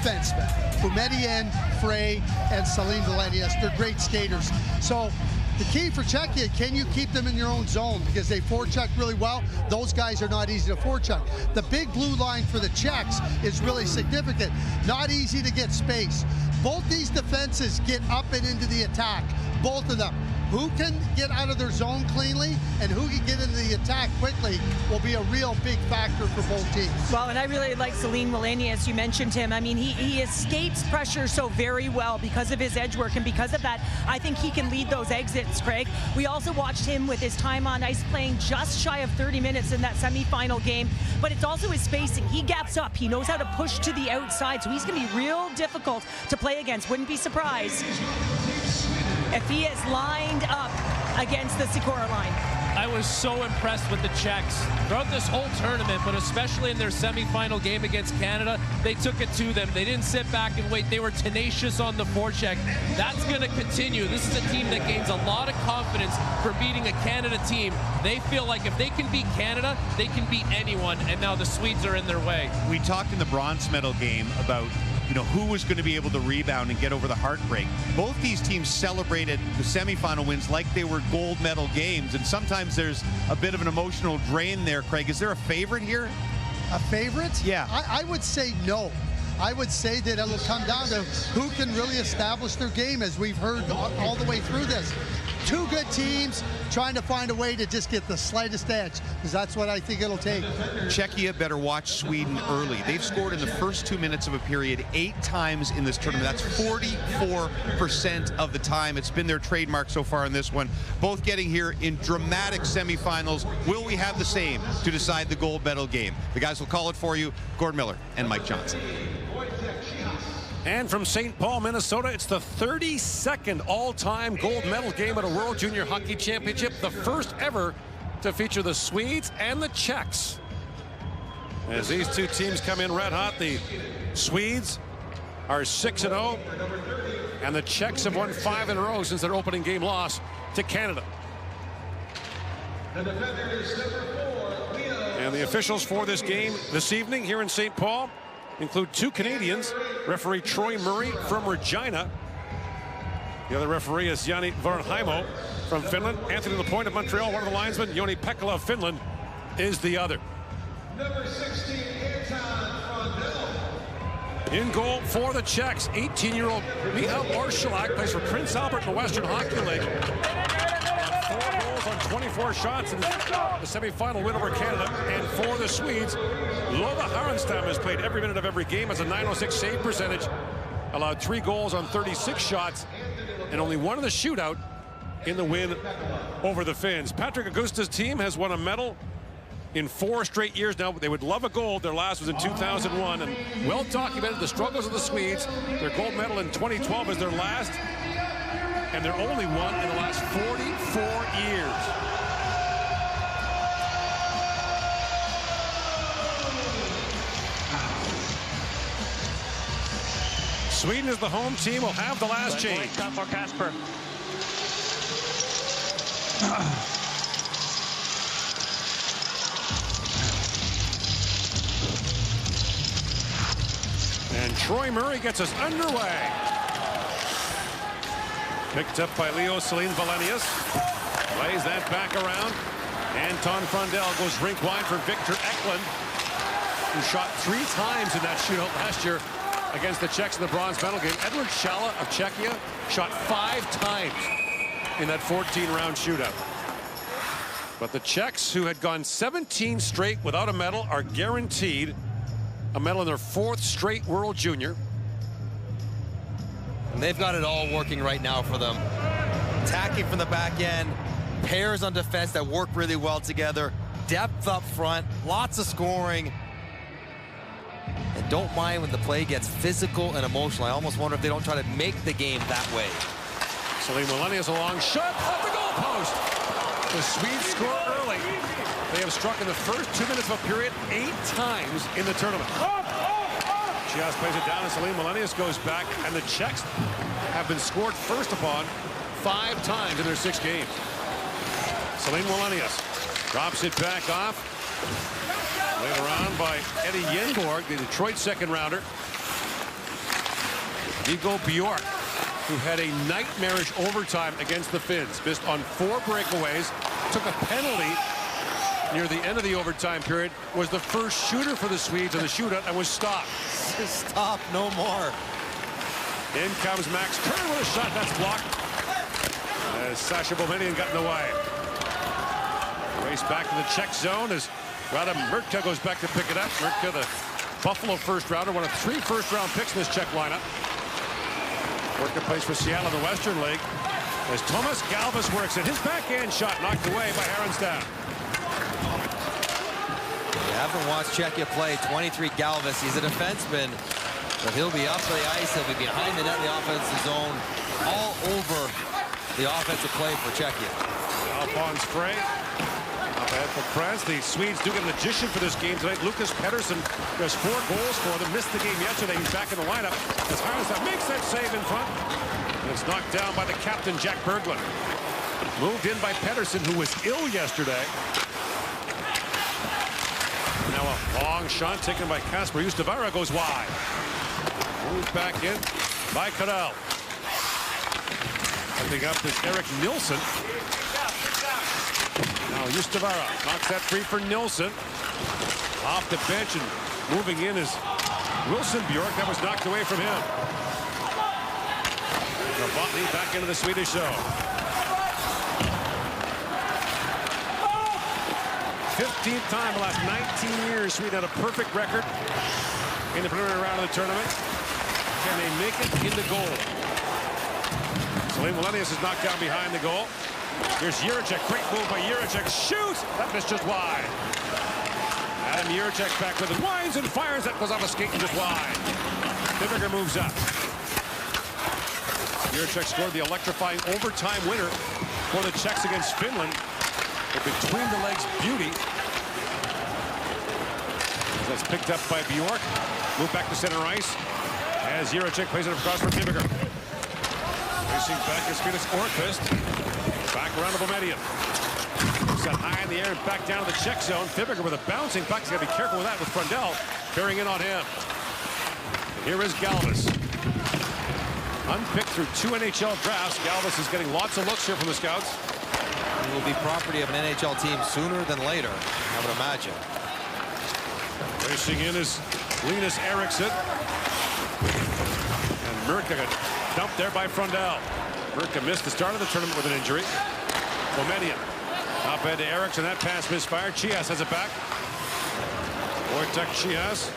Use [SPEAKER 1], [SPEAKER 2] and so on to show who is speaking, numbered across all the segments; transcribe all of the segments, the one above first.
[SPEAKER 1] defensemen, Boumedienne, Frey, and Celine Valenius. They're great skaters. So the key for Czechia, can you keep them in your own zone? Because they forecheck really well. Those guys are not easy to forecheck. The big blue line for the Czechs is really significant. Not easy to get space. Both these defenses get up and into the attack, both of them. Who can get out of their zone cleanly and who can get into the attack quickly will be a real big factor for both teams.
[SPEAKER 2] Well, and I really like Celine Valenius. You mentioned him. I mean, he escapes pressure so very well because of his edge work, and because of that, I think he can lead those exits, Craig. We also watched him with his time on ice playing just shy of 30 minutes in that semifinal game, but it's also his spacing. He gaps up. He knows how to push to the outside, so he's going to be real difficult to play against. Wouldn't be surprised if he is lined up against the Sikora line.
[SPEAKER 3] I was so impressed with the Czechs throughout this whole tournament, but especially in their semifinal game against Canada. They took it to them. They didn't sit back and wait. They were tenacious on the forecheck. That's going to continue. This is a team that gains a lot of confidence for beating a Canada team. They feel like if they can beat Canada, they can beat anyone, and now the Swedes are in their way.
[SPEAKER 4] We talked in the bronze medal game about who was going to be able to rebound and get over the heartbreak. Both these teams celebrated the semifinal wins like they were gold medal games, and sometimes there's a bit of an emotional drain there, Craig. Is there a favorite here?
[SPEAKER 1] A favorite?
[SPEAKER 4] Yeah.
[SPEAKER 1] I would say no. I would say that it'll come down to who can really establish their game, as we've heard all the way through this. Two good teams trying to find a way to just get the slightest edge, because that's what I think it'll take.
[SPEAKER 4] Czechia better watch Sweden early. They've scored in the first 2 minutes of a period 8 times in this tournament. That's 44% of the time. It's been their trademark so far in this one. Both getting here in dramatic semifinals. Will we have the same to decide the gold medal game? The guys will call it for you. Gord Miller and Mike Johnson.
[SPEAKER 5] And from St. Paul, Minnesota, it's the 32nd all-time gold medal game at a World Junior Hockey Championship, the first ever to feature the Swedes and the Czechs. As these two teams come in red hot, the Swedes are 6-0, and the Czechs have won 5 in a row since their opening game loss to Canada. And the officials for this game this evening here in St. Paul include 2 Canadians, referee Troy Murray from Regina. The other referee is Jani Varanheimo from Finland. Anthony Lapointe of Montreal, one of the linesmen. Joni Pekkala of Finland is the other.
[SPEAKER 6] Number 16,
[SPEAKER 5] in goal for the Czechs, 18-year-old Michal Orszalak plays for Prince Albert in the Western Hockey League. 4 goals on 24 shots in the semifinal win over Canada. And for the Swedes, Lova Harenstam has played every minute of every game, has a .906 save percentage, allowed 3 goals on 36 shots, and only 1 in the shootout in the win over the Finns. Patrick Augusta's team has won a medal in 4 straight years now. They would love a gold. Their last was in 2001, and well documented the struggles of the Swedes. Their gold medal in 2012 is their last, and their only one in the last 44 years. Sweden is the home team, will have the last change.
[SPEAKER 7] For Kasper.
[SPEAKER 5] And Troy Murray gets us underway. Picked up by Leo Celine Valenius. Plays that back around. Anton Frondell goes rink wide for Victor Eklund, who shot 3 times in that shootout last year against the Czechs in the bronze medal game. Edward Shala of Czechia shot 5 times in that 14-round shootout. But the Czechs, who had gone 17 straight without a medal, are guaranteed a medal in their 4th straight World Junior.
[SPEAKER 8] And they've got it all working right now for them. Attacking from the back end, pairs on defense that work really well together, depth up front, lots of scoring. And don't mind when the play gets physical and emotional. I almost wonder if they don't try to make the game that way.
[SPEAKER 5] Celine Valenius, a long shot off the goal post. The Swedes score early. They have struck in the first 2 minutes of a period 8 times in the tournament. Chias plays it down, and Celine Valenius goes back, and the Czechs have been scored first upon 5 times in their 6 games. Celine Valenius drops it back off. Laid around by Eddie Yenborg, the Detroit second-rounder. Vigo Bjork, who had a nightmarish overtime against the Finns, missed on 4 breakaways, took a penalty near the end of the overtime period, was the first shooter for the Swedes in the shootout and was stopped.
[SPEAKER 8] Stop, no more.
[SPEAKER 5] In comes Max Curran with a shot that's blocked as Sasha Boumedienne got in the way. Race back to the Czech zone as Radim Mrtka goes back to pick it up. Mrtka, the Buffalo first rounder, one of 3 first-round picks in this Czech lineup. Mrtka plays for Seattle in the Western League as Thomas Galvis works it. His backhand shot knocked away by Härenstam.
[SPEAKER 8] You haven't watched Czechia play. 23 Galvis. He's a defenseman, but he'll be up to the ice. He'll be behind the net in the offensive zone, all over the offensive play for Czechia.
[SPEAKER 5] Alphonse Frey. Up ahead for France. The Swedes do get a magician for this game tonight. Lucas Pettersson has 4 goals for them. Missed the game yesterday. He's back in the lineup as Härenstam makes that save in front. And it's knocked down by the captain, Jack Berglund. Moved in by Pettersson, who was ill yesterday. Now a long shot taken by Kasper Justavara goes wide. Moved back in by Karel. Coming up is Eric Nilsson. Now Justavara knocks that free for Nilsson. Off the bench and moving in is Wilson Bjork. That was knocked away from him. Novotny back into the Swedish zone. 15th time in the last 19 years Sweden had a perfect record in the preliminary round of the tournament. Can they make it in the goal? Salim Wallenius is knocked down behind the goal. Here's Jiricek. Great move by Jiricek. Shoots! That missed just wide. Adam Jiricek back with it. Winds and fires. That goes off a skate and just wide. Fibiger moves up. Jiricek scored the electrifying overtime winner for the Czechs against Finland. A between the legs beauty. That's picked up by Bjork. Move back to center ice. As Jiricek plays it across for Fibiger. Racing back is Felix Orkvist. Back around to Boumedienne. Set high in the air and back down to the Czech zone. Fibiger with a bouncing puck. He's got to be careful with that with Frundell bearing in on him. Here is Galvis. Unpicked through 2 NHL drafts. Galvis is getting lots of looks here from the scouts.
[SPEAKER 8] He will be property of an NHL team sooner than later, I would imagine.
[SPEAKER 5] Racing in is Linus Eriksson. And Mrtka got dumped there by Frundell. Mrtka missed the start of the tournament with an injury. Boumedienne up head to Eriksson. That pass misfired. Chias has it back. Wojtek Chias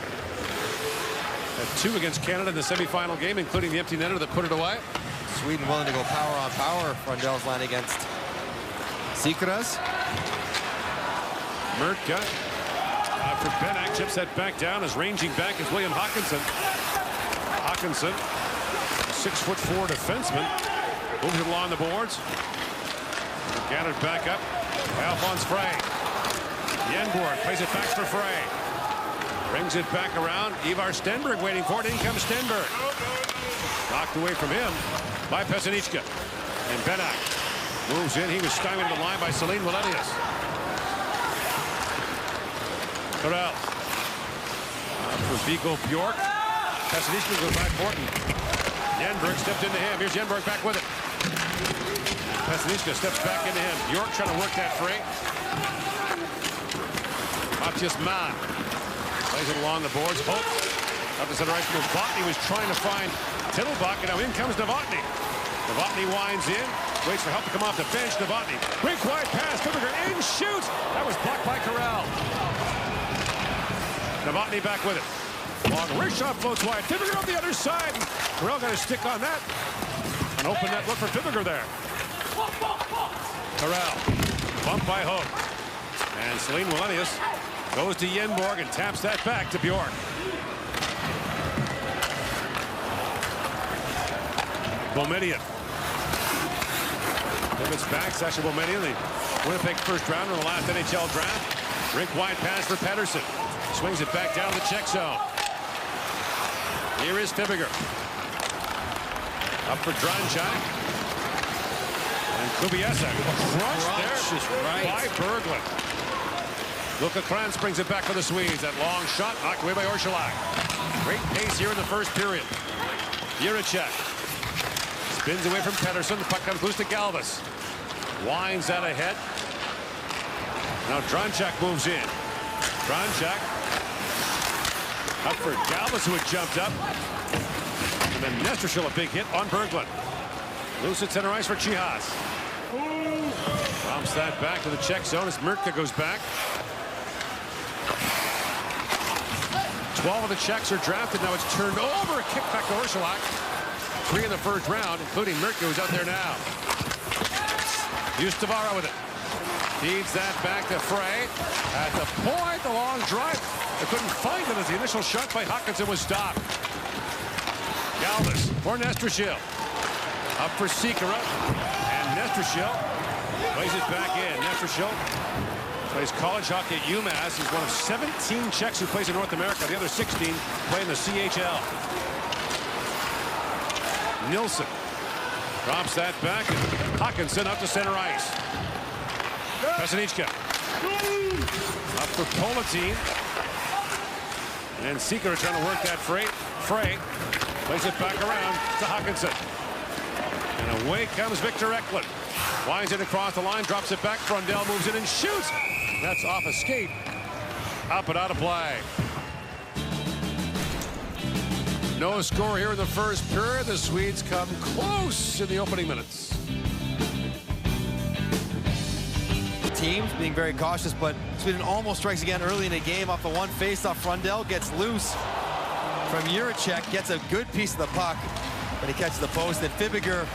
[SPEAKER 5] had 2 against Canada in the semifinal game, including the empty netter that put it away.
[SPEAKER 8] Sweden willing to go power on power. Frundell's line against Sikras.
[SPEAKER 5] Mrtka for Benak chips that back down as ranging back is William Hawkinson. Hawkinson, 6'4" defenseman, moving along the boards. Gathered back up. Alphonse Frey. Yenborg plays it back for Frey. Brings it back around. Ivar Stenberg waiting for it. In comes Stenberg. Knocked away from him by Pesanichka. And Benak moves in. He was stymied in the line by Salim Wallenius. Karel. For Vigo Bjork. Pesanichka goes back for it. Yenborg stepped into him. Here's Yenborg back with it. Pesanichka steps back into him. Bjork trying to work that free. Matthias Mann plays it along the boards. Hope up to center ice. Novotny was trying to find Tittlebach, and now in comes Novotny. Novotny winds in, waits for help to come off the bench. Novotny, great wide pass. Fibiger in, shoots. That was blocked by Karel. Novotny back with it. Long wrist shot floats wide. Fibiger on the other side. Karel got a stick on that. An open net look for Fibiger there. Karel, bumped by Hope. And Salim Wallenius goes to Yenborg and taps that back to Bjork. Boumedienne. Pivots back, Sasha Boumedienne, the Winnipeg first rounder in the last NHL draft. Rink wide pass for Pettersson. Swings it back down the Czech zone. Here is Fibiger. Up for Dranchak. And Kubiesa. Crushed there by Berglund. Luka Kranz brings it back for the Swedes. That long shot knocked away by Orszalak. Great pace here in the first period. Jiricek spins away from Pettersson. The puck comes loose to Galvis. Winds that ahead. Now Dronchak moves in. Dronchak up for Galvis, who had jumped up. And then Nestershil, a big hit on Berglund. Loose at center ice for Chihas. Bumps that back to the Czech zone as Mrka goes back. 12 of the Czechs are drafted. Now it's turned over. A kick back to Orsulak. 3 in the first round, including Mrka, who's out there now. Ustavara with it. Feeds that back to Frey. At the point, the long drive. They couldn't find it as the initial shot by Hawkinson was stopped. Galvis for Nestershil. Up for Sikora. And Nestershil plays it back in. Nestershil plays college hockey at UMass. He's one of 17 Czechs who plays in North America. The other 16 play in the CHL. Nilsson drops that back. And Hawkinson up to center ice. Pesanichka up for Politin. And Sikora trying to work that Frey plays it back around to Hawkinson. And away comes Victor Eklund. Winds it across the line, drops it back. Frondell moves in and shoots. That's off a skate. Up and out of play. No score here in the first period. The Swedes come close in the opening minutes.
[SPEAKER 8] Teams being very cautious, but Sweden almost strikes again early in the game off the one faceoff. Frondell gets loose from Jiricek, gets a good piece of the puck, but he catches the post. And Fibiger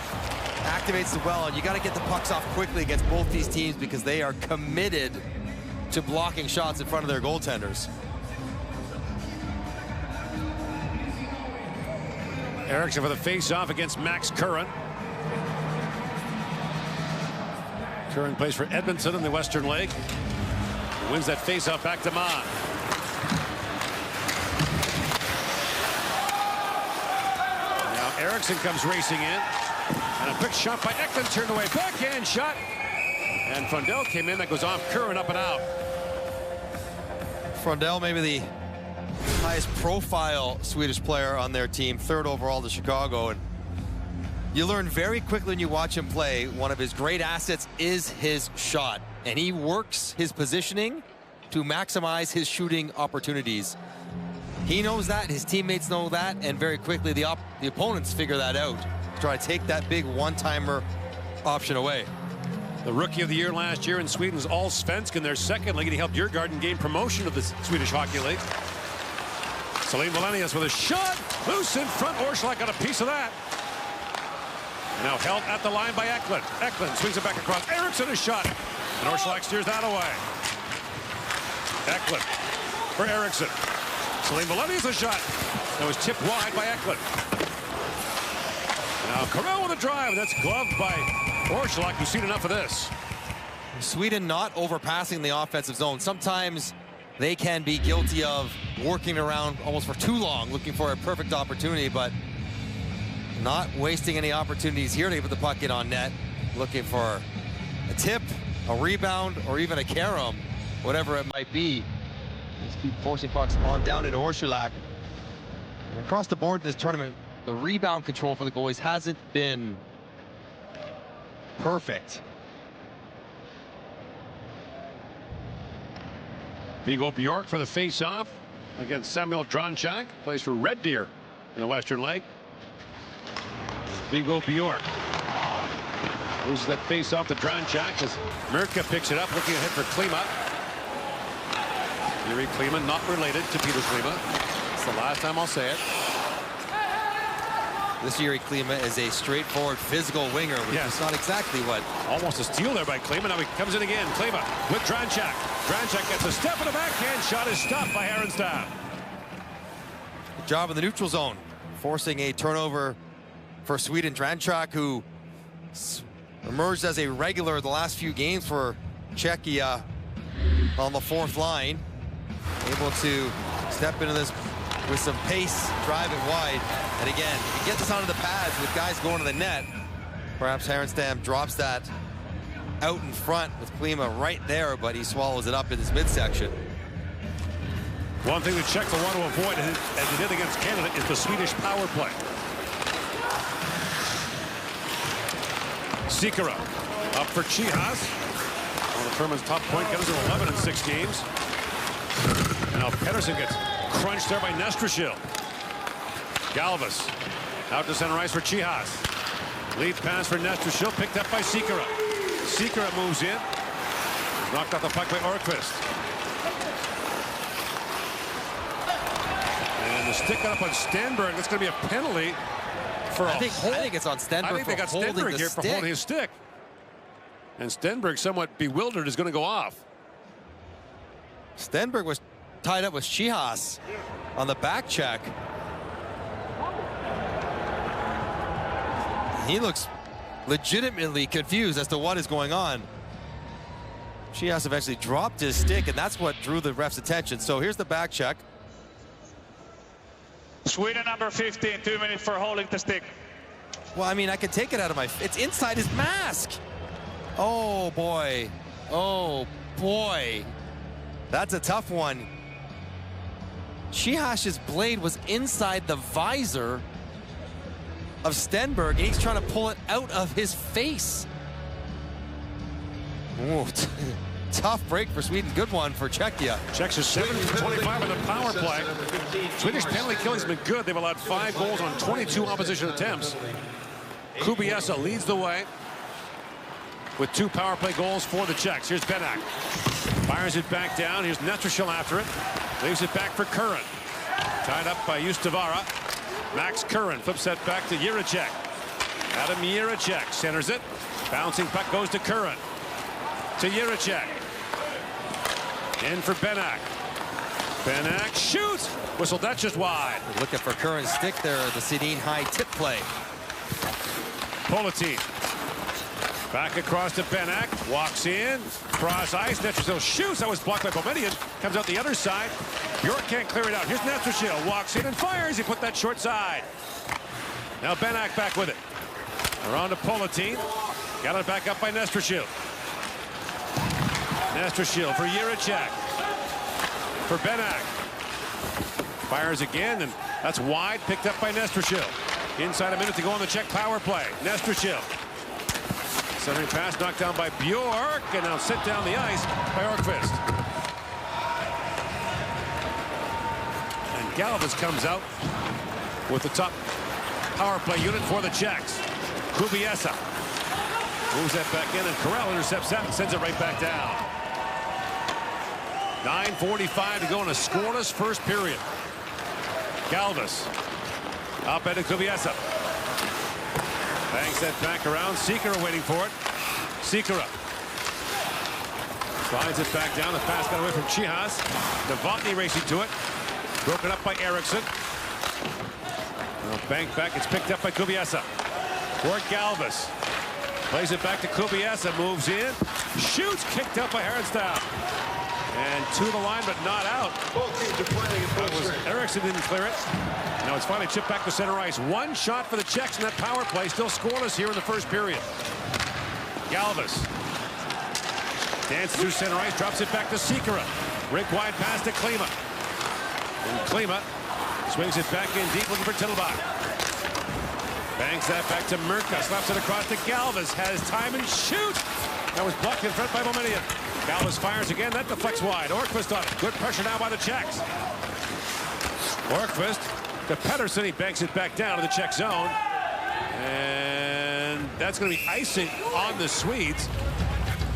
[SPEAKER 8] activates it well, and you got to get the pucks off quickly against both these teams because they are committed to blocking shots in front of their goaltenders.
[SPEAKER 5] Eriksson for the face-off against Max Curran. Curran plays for Edmonton in the Western League. He wins that face-off back to Mann. Now Eriksson comes racing in. And a quick shot by Eklund turned away. Backhand shot. And Frondell came in. That goes off Curran, up and out.
[SPEAKER 8] Frondell, maybe the highest profile Swedish player on their team, 3rd overall to Chicago. And you learn very quickly when you watch him play, one of his great assets is his shot. And he works his positioning to maximize his shooting opportunities. He knows that, his teammates know that, and very quickly the opponents figure that out. Try to take that big one-timer option away.
[SPEAKER 5] The Rookie of the Year last year in Sweden's Allsvenskan, their second league, and he helped Djurgården gain promotion of the Swedish Hockey League. Salim Wallenius with a shot, loose in front. Orsulak got a piece of that. Now held at the line by Eklund. Eklund swings it back across. Eriksson a shot, and Orsulak steers that away. Eklund for Eriksson. Salim Wallenius a shot. That was tipped wide by Eklund. Now Carell with a drive. That's gloved by Orsulak. You've seen enough of this.
[SPEAKER 8] Sweden not overpassing the offensive zone. Sometimes they can be guilty of working around almost for too long, looking for a perfect opportunity, but not wasting any opportunities here to get the puck in on net, looking for a tip, a rebound, or even a carom, whatever it might be. Just keep forcing pucks on down into Orsulak. And across the board in this tournament, the rebound control for the goalies hasn't been perfect.
[SPEAKER 5] Viggo Bjork for the face-off against Samuel Dronchak. Plays for Red Deer in the Western League. Viggo Bjork loses that face-off to Dronchak as Mrka picks it up, looking ahead for Klima. Yuri Klima, not related to Peter Klima. It's the last time I'll say it.
[SPEAKER 8] This Yuri Klima is a straightforward physical winger, which is not exactly what.
[SPEAKER 5] Almost a steal there by Klima. Now he comes in again. Klima with Dronchak. Dronchak gets a step in the backhand. Shot is stopped by Härenstam.
[SPEAKER 8] Good job in the neutral zone, forcing a turnover for Sweden. Dronchak, who emerged as a regular the last few games for Czechia on the 4th line, able to step into this with some pace, drive it wide. And again, he gets this onto the pads with guys going to the net. Perhaps Härenstam drops that out in front with Klima right there, but he swallows it up in his midsection.
[SPEAKER 5] One thing the Czechs will want to avoid, as they did against Canada, is the Swedish power play. Sikora up for Chihas. One of the tournament's top point getters in 11 in 6 games. And now Pettersson gets crunched there by Nestrashil. Galvas out to center ice for Chihas. Lead pass for Nestrashil, picked up by Sikora. Sikora moves in. Knocked off the puck by Orkvist. And the stick got up on Stenberg. That's going to be a penalty for
[SPEAKER 8] I think it's on Stenberg.
[SPEAKER 5] I think they got Stenberg here for holding his stick. And Stenberg, somewhat bewildered, is going to go off.
[SPEAKER 8] Stenberg was tied up with Chihas on the back check. He looks legitimately confused as to what is going on. Chihas eventually dropped his stick, and that's what drew the ref's attention. So here's the back check.
[SPEAKER 6] Sweden number 15, 2 minutes for holding the stick.
[SPEAKER 8] Well, I mean, I can take it out of my... It's inside his mask. Oh, boy. Oh, boy. That's a tough one. Chihas's blade was inside the visor of Stenberg, and he's trying to pull it out of his face. Ooh, tough break for Sweden. Good one for Czechia.
[SPEAKER 5] Czechs are 7 for 25 on the power play. Swedish penalty killing's been good. They've allowed 5 goals on 22 opposition attempts. Kubiesa leads the way with 2 power play goals for the Czechs. Here's Benak. Fires it back down. Here's Nestrashil after it. Leaves it back for Curran. Tied up by Ustavara. Max Curran flips that back to Jiricek. Adam Jiricek centers it. Bouncing puck goes to Curran. To Jiricek. In for Benak. Benak shoots. Whistle, that's just wide.
[SPEAKER 8] Looking for Curran's stick there, the Sedin high tip play.
[SPEAKER 5] Politin. Back across to Benak. Walks in. Cross ice. Nestrashil shoots. That was blocked by Boumedienne. Comes out the other side. Bjork can't clear it out. Here's Nestrashil. Walks in and fires. He put that short side. Now Benak back with it. Around to Politin. Got it back up by Nestrashil. Nestrashil for Jiricek. For Benak. Fires again, and that's wide. Picked up by Nestrashil. Inside a minute to go on the Czech power play. Nestrashil. Centering pass knocked down by Bjork, and now sent down the ice by Orkvist. And Galvas comes out with the top power play unit for the Czechs. Kubiesa moves that back in, and Carell intercepts that and sends it right back down. 9:45 to go in a scoreless first period. Galvas up at Kubiesa. Bangs that back around. Sikora waiting for it. Sikora slides it back down. The pass got away from Chihas. Novotny racing to it. Broken up by Eriksson. Banked back. It's picked up by Kubiesa. For Galvas. Plays it back to Kubiesa. Moves in. Shoots. Kicked up by Herrenstad. And to the line, but not out. Eriksson didn't clear it. Now it's finally chipped back to center ice. One shot for the Czechs in that power play. Still scoreless here in the first period. Galvas dances through center ice, drops it back to Sikora. Rink wide pass to Klima. And Klima swings it back in deep, looking for Tittlebach. Bangs that back to Murka. Slaps it across to Galvas. Has time and shoots. That was blocked in front by Boumedienne. Galvas fires again. That deflects wide. Orkvist on it. Good pressure now by the Czechs. Orkvist to Pettersson. He banks it back down to the Czech zone. And that's going to be icing on the Swedes,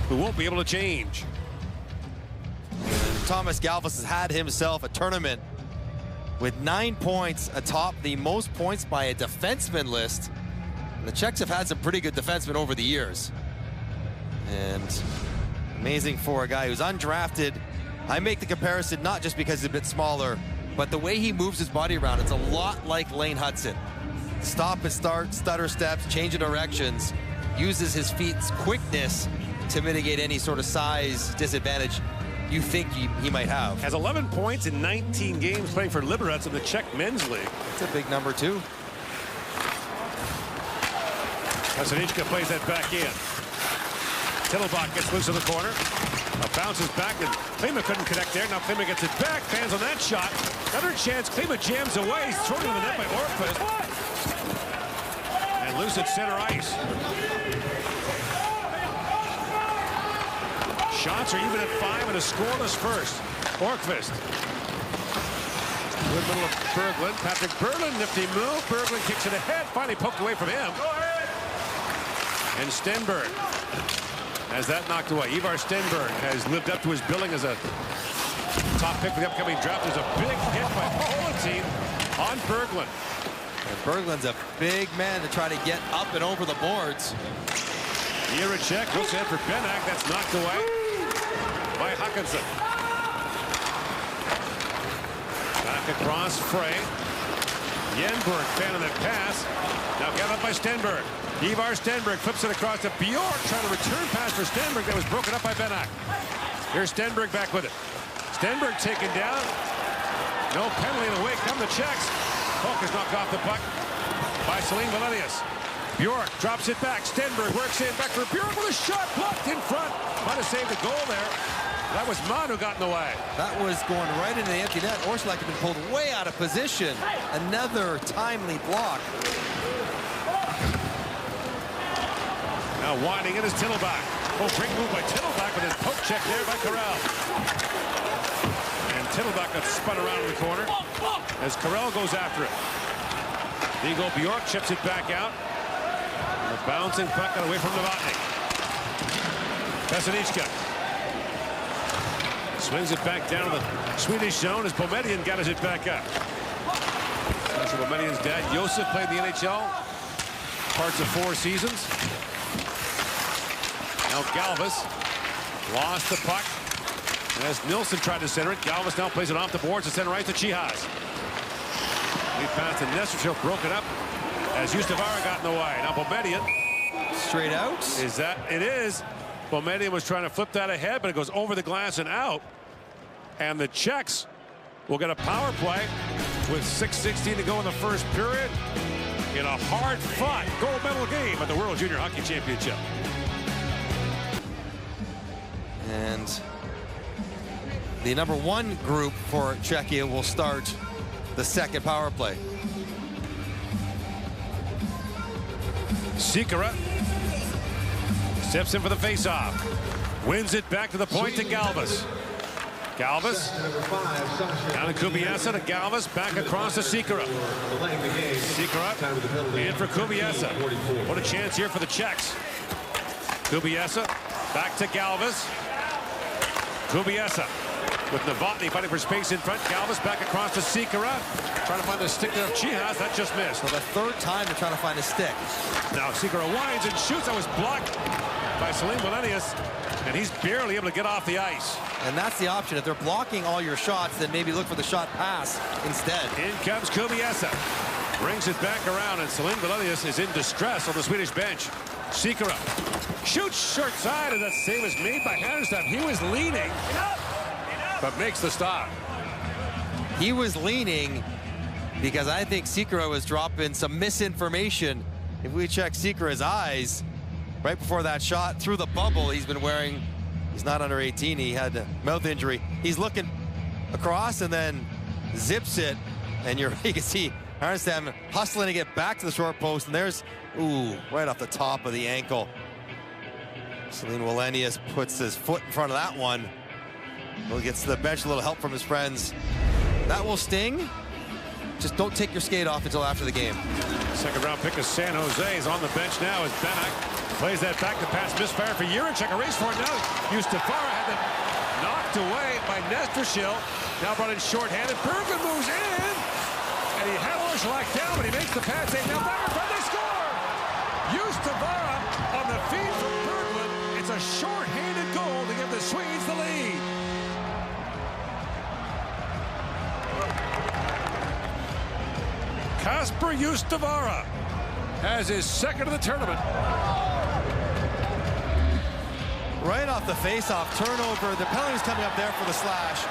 [SPEAKER 5] who won't be able to change.
[SPEAKER 8] Thomas Galvas has had himself a tournament with 9 points atop the most points by a defenseman list. And the Czechs have had some pretty good defensemen over the years. And amazing for a guy who's undrafted. I make the comparison not just because he's a bit smaller, but the way he moves his body around. It's a lot like Lane Hudson. Stop and start, stutter steps, change of directions, uses his feet's quickness to mitigate any sort of size disadvantage you think he might have.
[SPEAKER 5] Has 11 points in 19 games playing for Liberec in the Czech men's league.
[SPEAKER 8] That's a big number too.
[SPEAKER 5] Hasanichka plays that back in. Tittlebach gets loose in the corner. Now bounces back, and Klima couldn't connect there. Now Klima gets it back, fans on that shot. Another chance, Klima jams away. He's thrown into the net by Orkvist. at center ice. Shots are even at 5 and a scoreless first. Orkvist. Good middle of Berglund. Patrick Berglund, nifty move. Berglund kicks it ahead. Finally poked away from him. And Stenberg has that knocked away. Ivar Stenberg has lived up to his billing as a top pick for the upcoming draft. There's a big hit by Polentine on Berglund.
[SPEAKER 8] And Berglund's a big man to try to get up and over the boards.
[SPEAKER 5] Jiricek looks ahead for Benak. That's knocked away by Hutchinson. Back across Frey. Yenberg fanning that pass. Now got up by Stenberg. Ivar Stenberg flips it across to Bjork, trying to return pass for Stenberg that was broken up by Benak. Here's Stenberg back with it. Stenberg taken down. No penalty in the wake. Come the Czechs. Polk is knocked off the puck by Celine Valenius. Bjork drops it back. Stenberg works in back for Bjork with a shot blocked in front. Might have saved the goal there. That was Mann who got in the way.
[SPEAKER 8] That was going right into the empty net. Orsulak had been pulled way out of position. Another timely block.
[SPEAKER 5] Now winding it is Tittelbach. Oh, great move by Tittelbach with his poke check there by Carell. And Tittelbach got spun around in the corner as Carell goes after it. Viggo Bjork chips it back out. And the bouncing puck got away from Novotny. Pesanichka swings it back down to the Swedish zone as Boumedienne gathers it back up. Boumedienne's dad, Josef, played the NHL parts of 4 seasons. Now Galvis lost the puck. And as Nilsson tried to center it, Galvis now plays it off the boards to center right to Chihas. We passed to Nesterchuk, broken up as Justavara got in the way. Now Boumedienne.
[SPEAKER 8] Straight out.
[SPEAKER 5] Is that? It is. Boumedienne was trying to flip that ahead, but it goes over the glass and out. And the Czechs will get a power play with 6:16 to go in the first period in a hard-fought gold medal game at the World Junior Hockey Championship.
[SPEAKER 8] And the #1 group for Czechia will start the second power play.
[SPEAKER 5] Sikora steps in for the face-off. Wins it back to the point to Galvis. Galvis down to Kubiesa to Galvis, back across to Sikora. Sikora in for Kubiesa. What a chance here for the Czechs. Kubiesa back to Galvis. Kubiesa with Novotny fighting for space in front. Galvis back across to Sikora. Trying to find the stick there of Chihas. That just missed.
[SPEAKER 8] For the 3rd time they're trying to find a stick.
[SPEAKER 5] Now Sikora winds and shoots. That was blocked by Celine Valenius. And he's barely able to get off the ice.
[SPEAKER 8] And that's the option. If they're blocking all your shots, then maybe look for the shot pass instead.
[SPEAKER 5] In comes Kubiesa. Brings it back around, and Celine Valenius is in distress on the Swedish bench. Sikora shoots short side, and that save is made by Härnstedt. He was leaning, but makes the stop.
[SPEAKER 8] He was leaning because I think Sikora was dropping some misinformation. If we check Sikora's eyes, right before that shot through the bubble he's been wearing, he's not under 18, he had a mouth injury. He's looking across and then zips it, and you can see Härnstedt hustling to get back to the short post, and there's, ooh, right off the top of the ankle. Celine Wallenius puts his foot in front of that one. Well, gets to the bench, a little help from his friends. That will sting. Just don't take your skate off until after the game.
[SPEAKER 5] Second round pick of San Jose is on the bench now as Benak plays that back to pass, misfire for Jiricek. A race for it now. Justavara had that knocked away by Nesterchuk. Now brought in shorthanded. Berglund moves in, and he had Orsulak down, but he makes the pass. Now back in front, they score! Justavara on the feed from Berglund. It's a shorthanded goal to give the Swedes the lead. Kasper Justavara has his second of the tournament.
[SPEAKER 8] Right off the face-off turnover, the penalty's coming up there for the slash,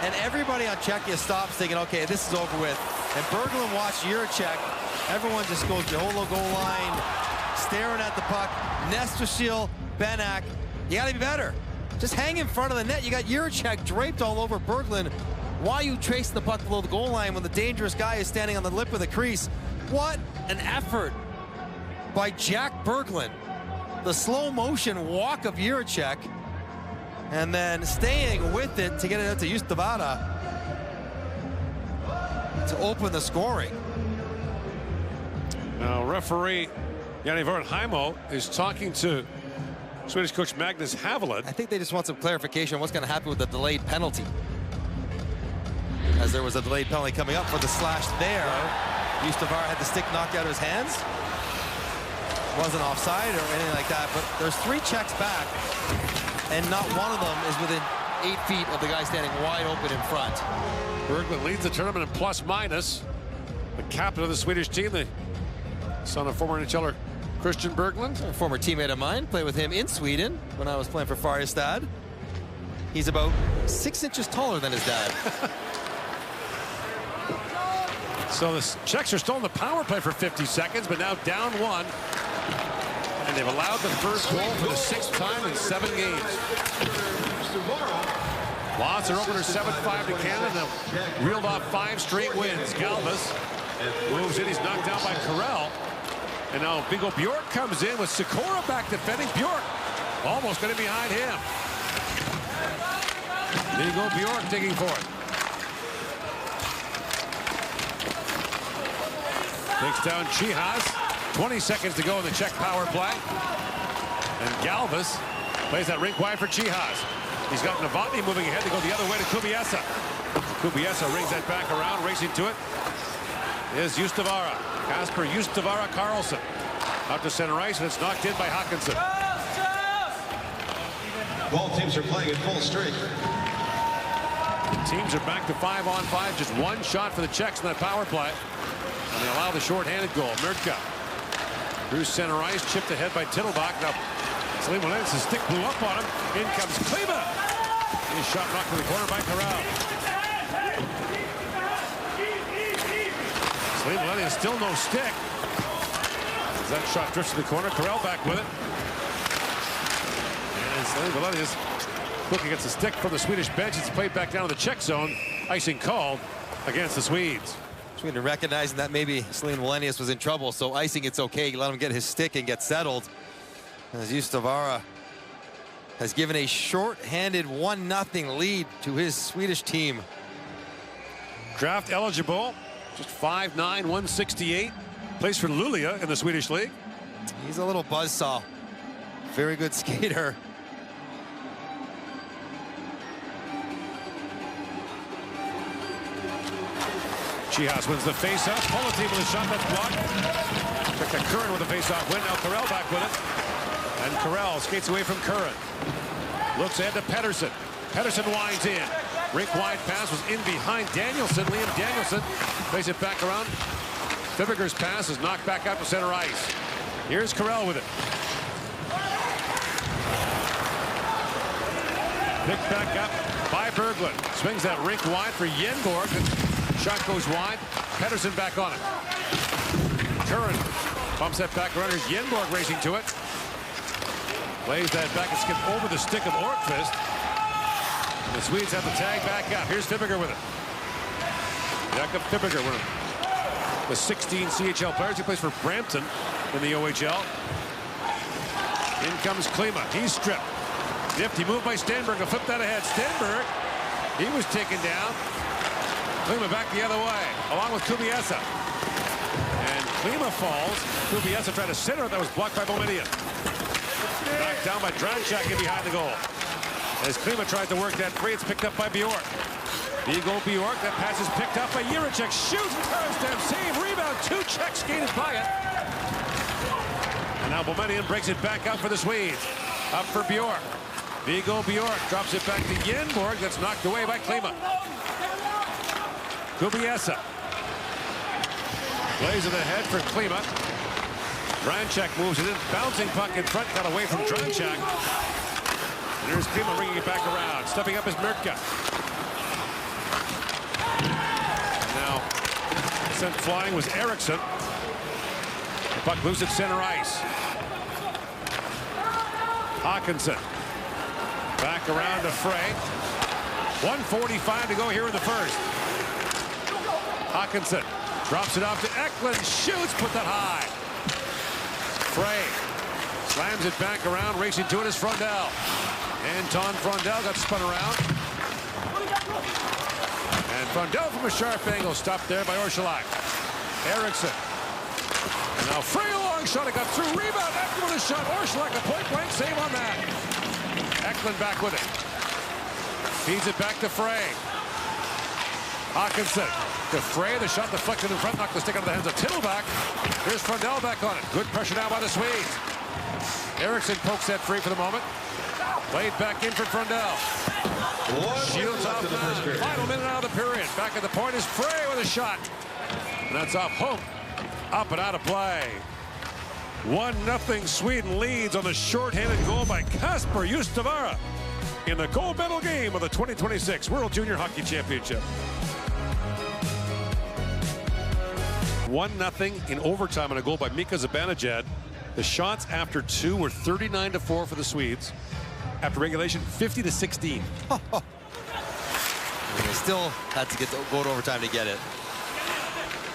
[SPEAKER 8] and everybody on Czechia stops thinking, okay, this is over with. And Berglund watched Jiricek. Everyone just goes the whole goal line, staring at the puck. Nesterchuk, Benak, you gotta be better. Just hang in front of the net. You got Jiricek draped all over Berglund. Why you trace the puck below the goal line when the dangerous guy is standing on the lip of the crease? What an effort by Jack Berglund. The slow motion walk of Jiricek, and then staying with it to get it out to Justavara to open the scoring.
[SPEAKER 5] Now, referee Janne Vernheimo is talking to Swedish coach Magnus Havelid.
[SPEAKER 8] I think they just want some clarification on what's going to happen with the delayed penalty, as there was a delayed penalty coming up for the slash there. Justavara had the stick knocked out of his hands. Wasn't offside or anything like that, but there's 3 checks back, and not one of them is within 8 feet of the guy standing wide open in front.
[SPEAKER 5] Berglund leads the tournament in plus minus. The captain of the Swedish team, the son of former NHLer Christian Berglund.
[SPEAKER 8] A former teammate of mine, played with him in Sweden when I was playing for Färjestad. He's about 6 inches taller than his dad.
[SPEAKER 5] So the Czechs are still in the power play for 50 seconds, but now down 1. And they've allowed the first goal for the 6th time in 7 games. Lost their opener 7-5 to Canada. They've reeled off 5 straight wins. Galvas moves in. He's knocked down by Carell. And now Viggo Bjork comes in with Sikora back defending. Bjork almost getting behind him. Viggo Bjork digging for it. Takes down Chihas. 20 seconds to go in the Czech power play. And Galvas plays that rink wide for Chihas. He's got Novotny moving ahead to go the other way to Kubiesa. Kubiesa rings that back around, racing to it is Justavara. Kasper Justavara Karlsson. Out to center ice, and it's knocked in by Hawkinson.
[SPEAKER 7] Both teams are playing at full strength.
[SPEAKER 5] Teams are back to 5-on-5. Just 1 shot for the Czechs in that power play. And they allow the shorthanded goal. Murtka through center ice, chipped ahead by Tittlebach. Now, Salim Walenis' stick blew up on him. In comes Kleba. His shot knocked to the corner by Carell. Salim Walenis still no stick. As that shot drifts to the corner, Carell back with it. And Salim Walenis looking against the stick from the Swedish bench. It's played back down to the Czech zone. Icing called against the Swedes.
[SPEAKER 8] Sweden recognizing that maybe Salim Wallenius was in trouble, so icing it's okay. Let him get his stick and get settled. As Justavara has given a short-handed 1-0 lead to his Swedish team.
[SPEAKER 5] Draft eligible, just 5'9", 168. Plays for Luleå in the Swedish league.
[SPEAKER 8] He's a little buzzsaw. Very good skater.
[SPEAKER 5] Chihas wins the faceoff. Politin with a shot that's blocked. Pekka Curran with a faceoff win. Now Carell back with it. And Carell skates away from Curran. Looks ahead to Pettersson. Pettersson winds in. Rink wide pass was in behind Danielson. Liam Danielson plays it back around. Fibberger's pass is knocked back out to center ice. Here's Carell with it. Picked back up by Berglund. Swings that rink wide for Yenborg. Shot goes wide. Pettersson back on it. Curran bumps that back around. Here's Yenborg racing to it. Plays that back and skip over the stick of Orkvist. The Swedes have the tag back up. Here's Fibberger with it. Jakob Fibberger, one of the 16 CHL players. He plays for Brampton in the OHL. In comes Klima. He's stripped. Nifty move by Stenberg to flip that ahead. Stenberg, he was taken down. Klima back the other way, along with Kubiesa. And Klima falls. Kubiesa tried to center it. That was blocked by Boumediene. Knocked down by Dranchak in behind the goal. As Klima tries to work that free, it's picked up by Bjork. Viggo Bjork, that pass is picked up by Jiricek. Shoots, Karlsson, save, rebound. 2 Czechs skated by it. And now Boumediene breaks it back up for the Swedes. Up for Bjork. Viggo Bjork drops it back to Yenborg. That's knocked away by Klima. Kubiesa plays it ahead for Klima. Dranchak moves it in, bouncing puck in front, got away from Dranchak. And here's Klima bringing it back around. Stepping up is Murtka. Now sent flying was Eriksson. The puck loose at center ice. Hawkinson back around to Frey. 1:45 to go here in the first. Hawkinson drops it off to Eklund, shoots, put that high. Frey slams it back around. Racing to it is Frundell. Anton Frundell got spun around. And Frundell from a sharp angle, stopped there by Orszalak. Eriksson. And now Frey, a long shot. It got through. Rebound. Eklund with a shot. Orszalak, a point-blank save on that. Eklund back with it. Feeds it back to Frey. Hawkinson to Frey. The shot deflected in front. Knocked the stick out of the hands of Tittelback. Here's Frundell back on it. Good pressure now by the Swedes. Eriksson pokes that free for the moment. Played back in for Frundell. Shields off the final minute out of the period. Back at the point is Frey with a shot. And that's off Hook. Up and out of play. 1-0 Sweden leads on the shorthanded goal by Kasper Justavara in the gold medal game of the 2026 World Junior Hockey Championship. 1-0 in overtime on a goal by Mika Zibanejad. The shots after 2 were 39-4 for the Swedes. After regulation, 50-16.
[SPEAKER 8] They still had to go to overtime to get it.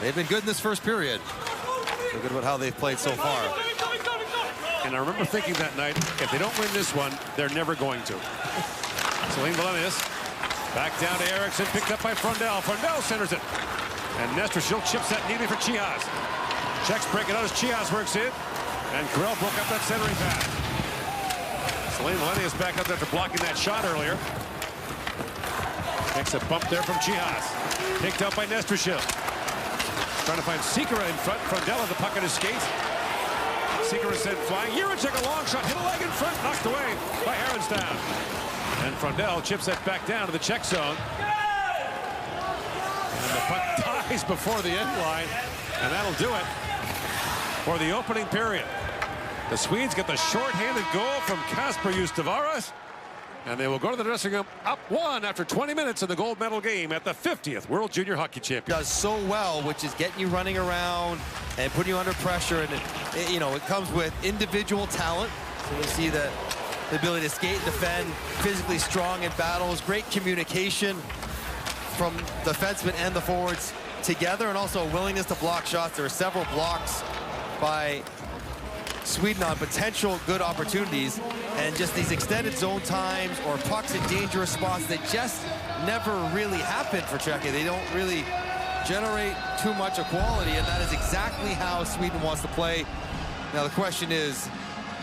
[SPEAKER 8] They've been good in this first period. Look at how they've played so far.
[SPEAKER 5] And I remember thinking that night, if they don't win this one, they're never going to. Salim Valenius back down to Eriksson, picked up by Frundell. Frundell centers it. And Nestrasil chips that neatly for Chihas. Czechs break it out as Chihas works in. And Karel broke up that centering pass. Salim Valenius back up there after blocking that shot earlier. Takes a bump there from Chihas. Picked up by Nestrasil. Trying to find Sikora in front. Frundell had the puck at his skates. Sikora sent flying. Jiricek a long shot. Hit a leg in front. Knocked away by Härenstam. And Frundell chips that back down to the Czech zone. And the puck dies before the end line. And that'll do it for the opening period. The Swedes get the shorthanded goal from Kasper Justavara. And they will go to the dressing room up 1 after 20 minutes in the gold medal game at the 50th World Junior Hockey Championship.
[SPEAKER 8] Does so well, which is getting you running around and putting you under pressure. And it comes with individual talent. So you see the ability to skate, defend, physically strong in battles, great communication from the defensemen and the forwards together, and also a willingness to block shots. There were several blocks by Sweden on potential good opportunities, and just these extended zone times or pucks in dangerous spots that just never really happen for Czechia. They don't really generate too much equality, and that is exactly how Sweden wants to play. Now the question is,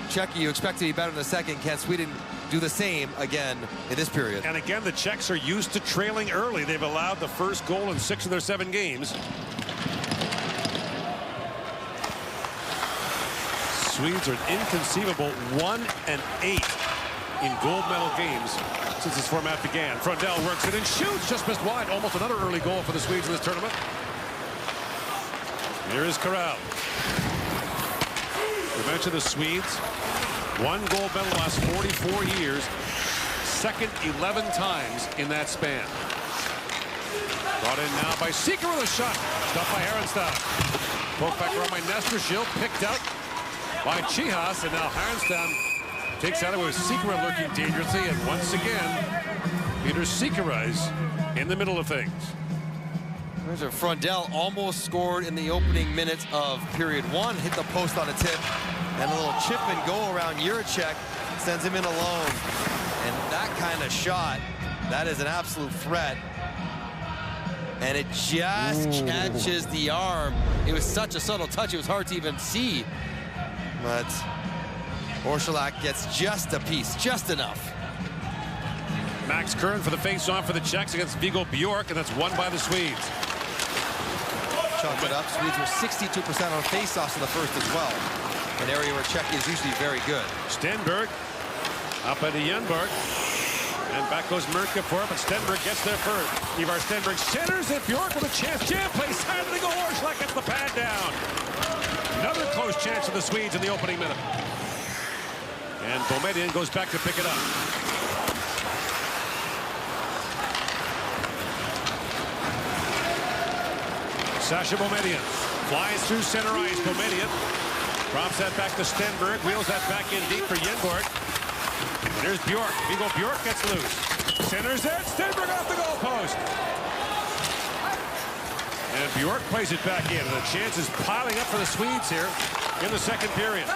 [SPEAKER 8] Czechia, you expect to be better in the second. Can Sweden do the same again in this period?
[SPEAKER 5] And again, the Czechs are used to trailing early. They've allowed the first goal in 6 of their 7 games. Swedes are an inconceivable 1-8 in gold medal games since this format began. Frundell works it and shoots, just missed wide. Almost another early goal for the Swedes in this tournament. Here is Karel. We mentioned the Swedes. 1 gold medal the last 44 years. Second 11 times in that span. Brought in now by Sikora with a shot. Stopped by Härenstam. Poked back around by Nestrasil. Picked out by Chihas, and now Härenstam takes out it with Sikora lurking dangerously, and once again, Peter Sikora is in the middle of things.
[SPEAKER 8] There's a Frundell almost scored in the opening minutes of period 1, hit the post on a tip, and a little chip and go around Jiricek sends him in alone. And that kind of shot, that is an absolute threat. And it just catches the arm. It was such a subtle touch, it was hard to even see. But Orszalak gets just a piece, just enough.
[SPEAKER 5] Max Kern for the face-off for the Czechs against Viggo Bjork, and that's won by the Swedes.
[SPEAKER 8] Chalk it up. Swedes were 62% on face-offs in the first as well. An area where Czechia is usually very good.
[SPEAKER 5] Stenberg up at Yenberg. And back goes Murka for it, but Stenberg gets there first. Ivar Stenberg centers it. Bjork with a chance. Jam plays side of the goal. Orszalak gets the pad down. Another close chance for the Swedes in the opening minute. And Boumedienne goes back to pick it up. Sasha Boumedienne flies through center ice. Boumedienne drops that back to Stenberg. Wheels that back in deep for Yenborg. And here's Bjork. Viggo Bjork gets loose. Centers it. Stenberg off the goalpost. And Bjork plays it back in. And the chances piling up for the Swedes here. in the second period.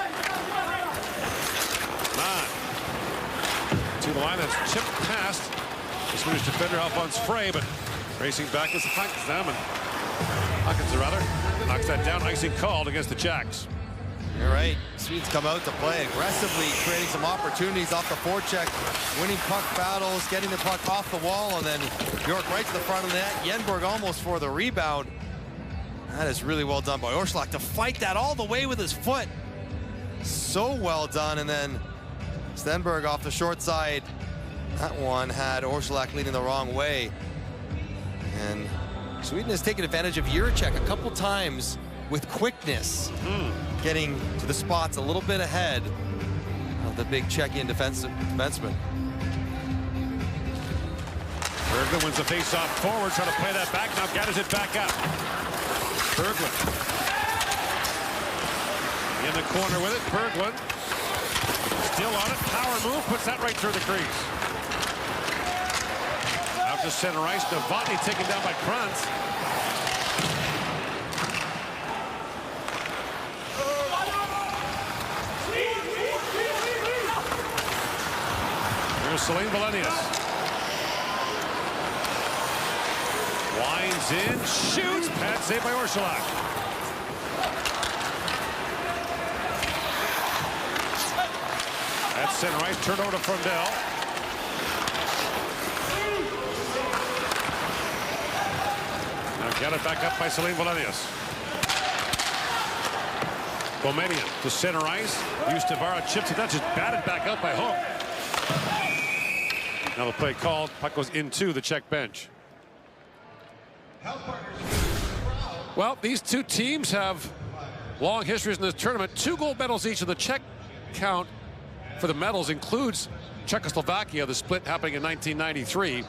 [SPEAKER 5] Mann to the line. That's chipped past the Swedish defender Alphonse Frey, but racing back is Hawkins, knocks that down. Icing called against the Czechs.
[SPEAKER 8] You're right. Swedes come out to play aggressively, creating some opportunities off the forecheck, winning puck battles, getting the puck off the wall, and then Bjork right to the front of the net. Yenborg almost for the rebound. That is really well done by Orszalak to fight that all the way with his foot. So well done. And then Stenberg off the short side. That one had Orszalak leading the wrong way. And Sweden has taken advantage of Jiricek a couple times with quickness, getting to the spots a little bit ahead of the big Czechian defenseman.
[SPEAKER 5] Berglund wins the face-off forward, trying to play that back. Now gathers it back up. Berglund in the corner with it. Berglund still on it. Power move, puts that right through the crease. Out to center ice. Novotny taken down by Kranz. Here's Celine Valenius. Winds in, shoots, pad saved by Orszalak. That's center ice, turned over to Frundell. Now get it back up by Celine Valenius. Boumedienne to center ice. Ustavara chips it, that's just batted back out by Hook. Now the play called, puck goes into the Czech bench. Well, these two teams have long histories in this tournament. 2 gold medals each, and the Czech count for the medals includes Czechoslovakia, the split happening in 1993.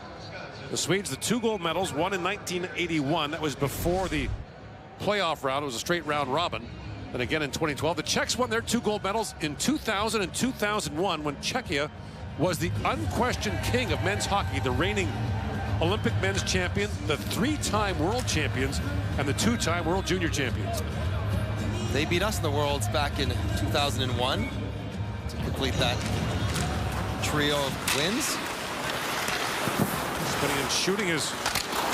[SPEAKER 5] The Swedes, the 2 gold medals, one in 1981. That was before the playoff round. It was a straight round robin. Then again in 2012. The Czechs won their 2 gold medals in 2000 and 2001 when Czechia was the unquestioned king of men's hockey, the reigning Olympic men's champion, the 3-time world champions, and the 2-time world junior champions.
[SPEAKER 8] They beat us in the Worlds back in 2001 to complete that trio of wins.
[SPEAKER 5] Spinning and shooting is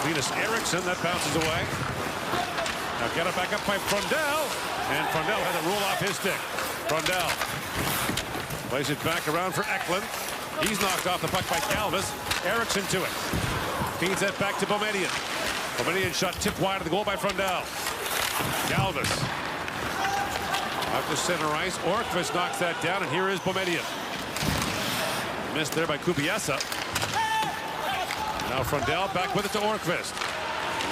[SPEAKER 5] Linus Eriksson. That bounces away. Now get it back up by Frundell. And Frundell had to roll off his stick. Frundell plays it back around for Eklund. He's knocked off the puck by Galvis. Eriksson to it. Feeds that back to Boumedienne. Boumedienne shot tipped wide of the goal by Frundell. Galvis. Out to center ice. Orkvist knocks that down, and here is Boumedienne. Missed there by Kubiesa. Now Frundell back with it to Orkvist.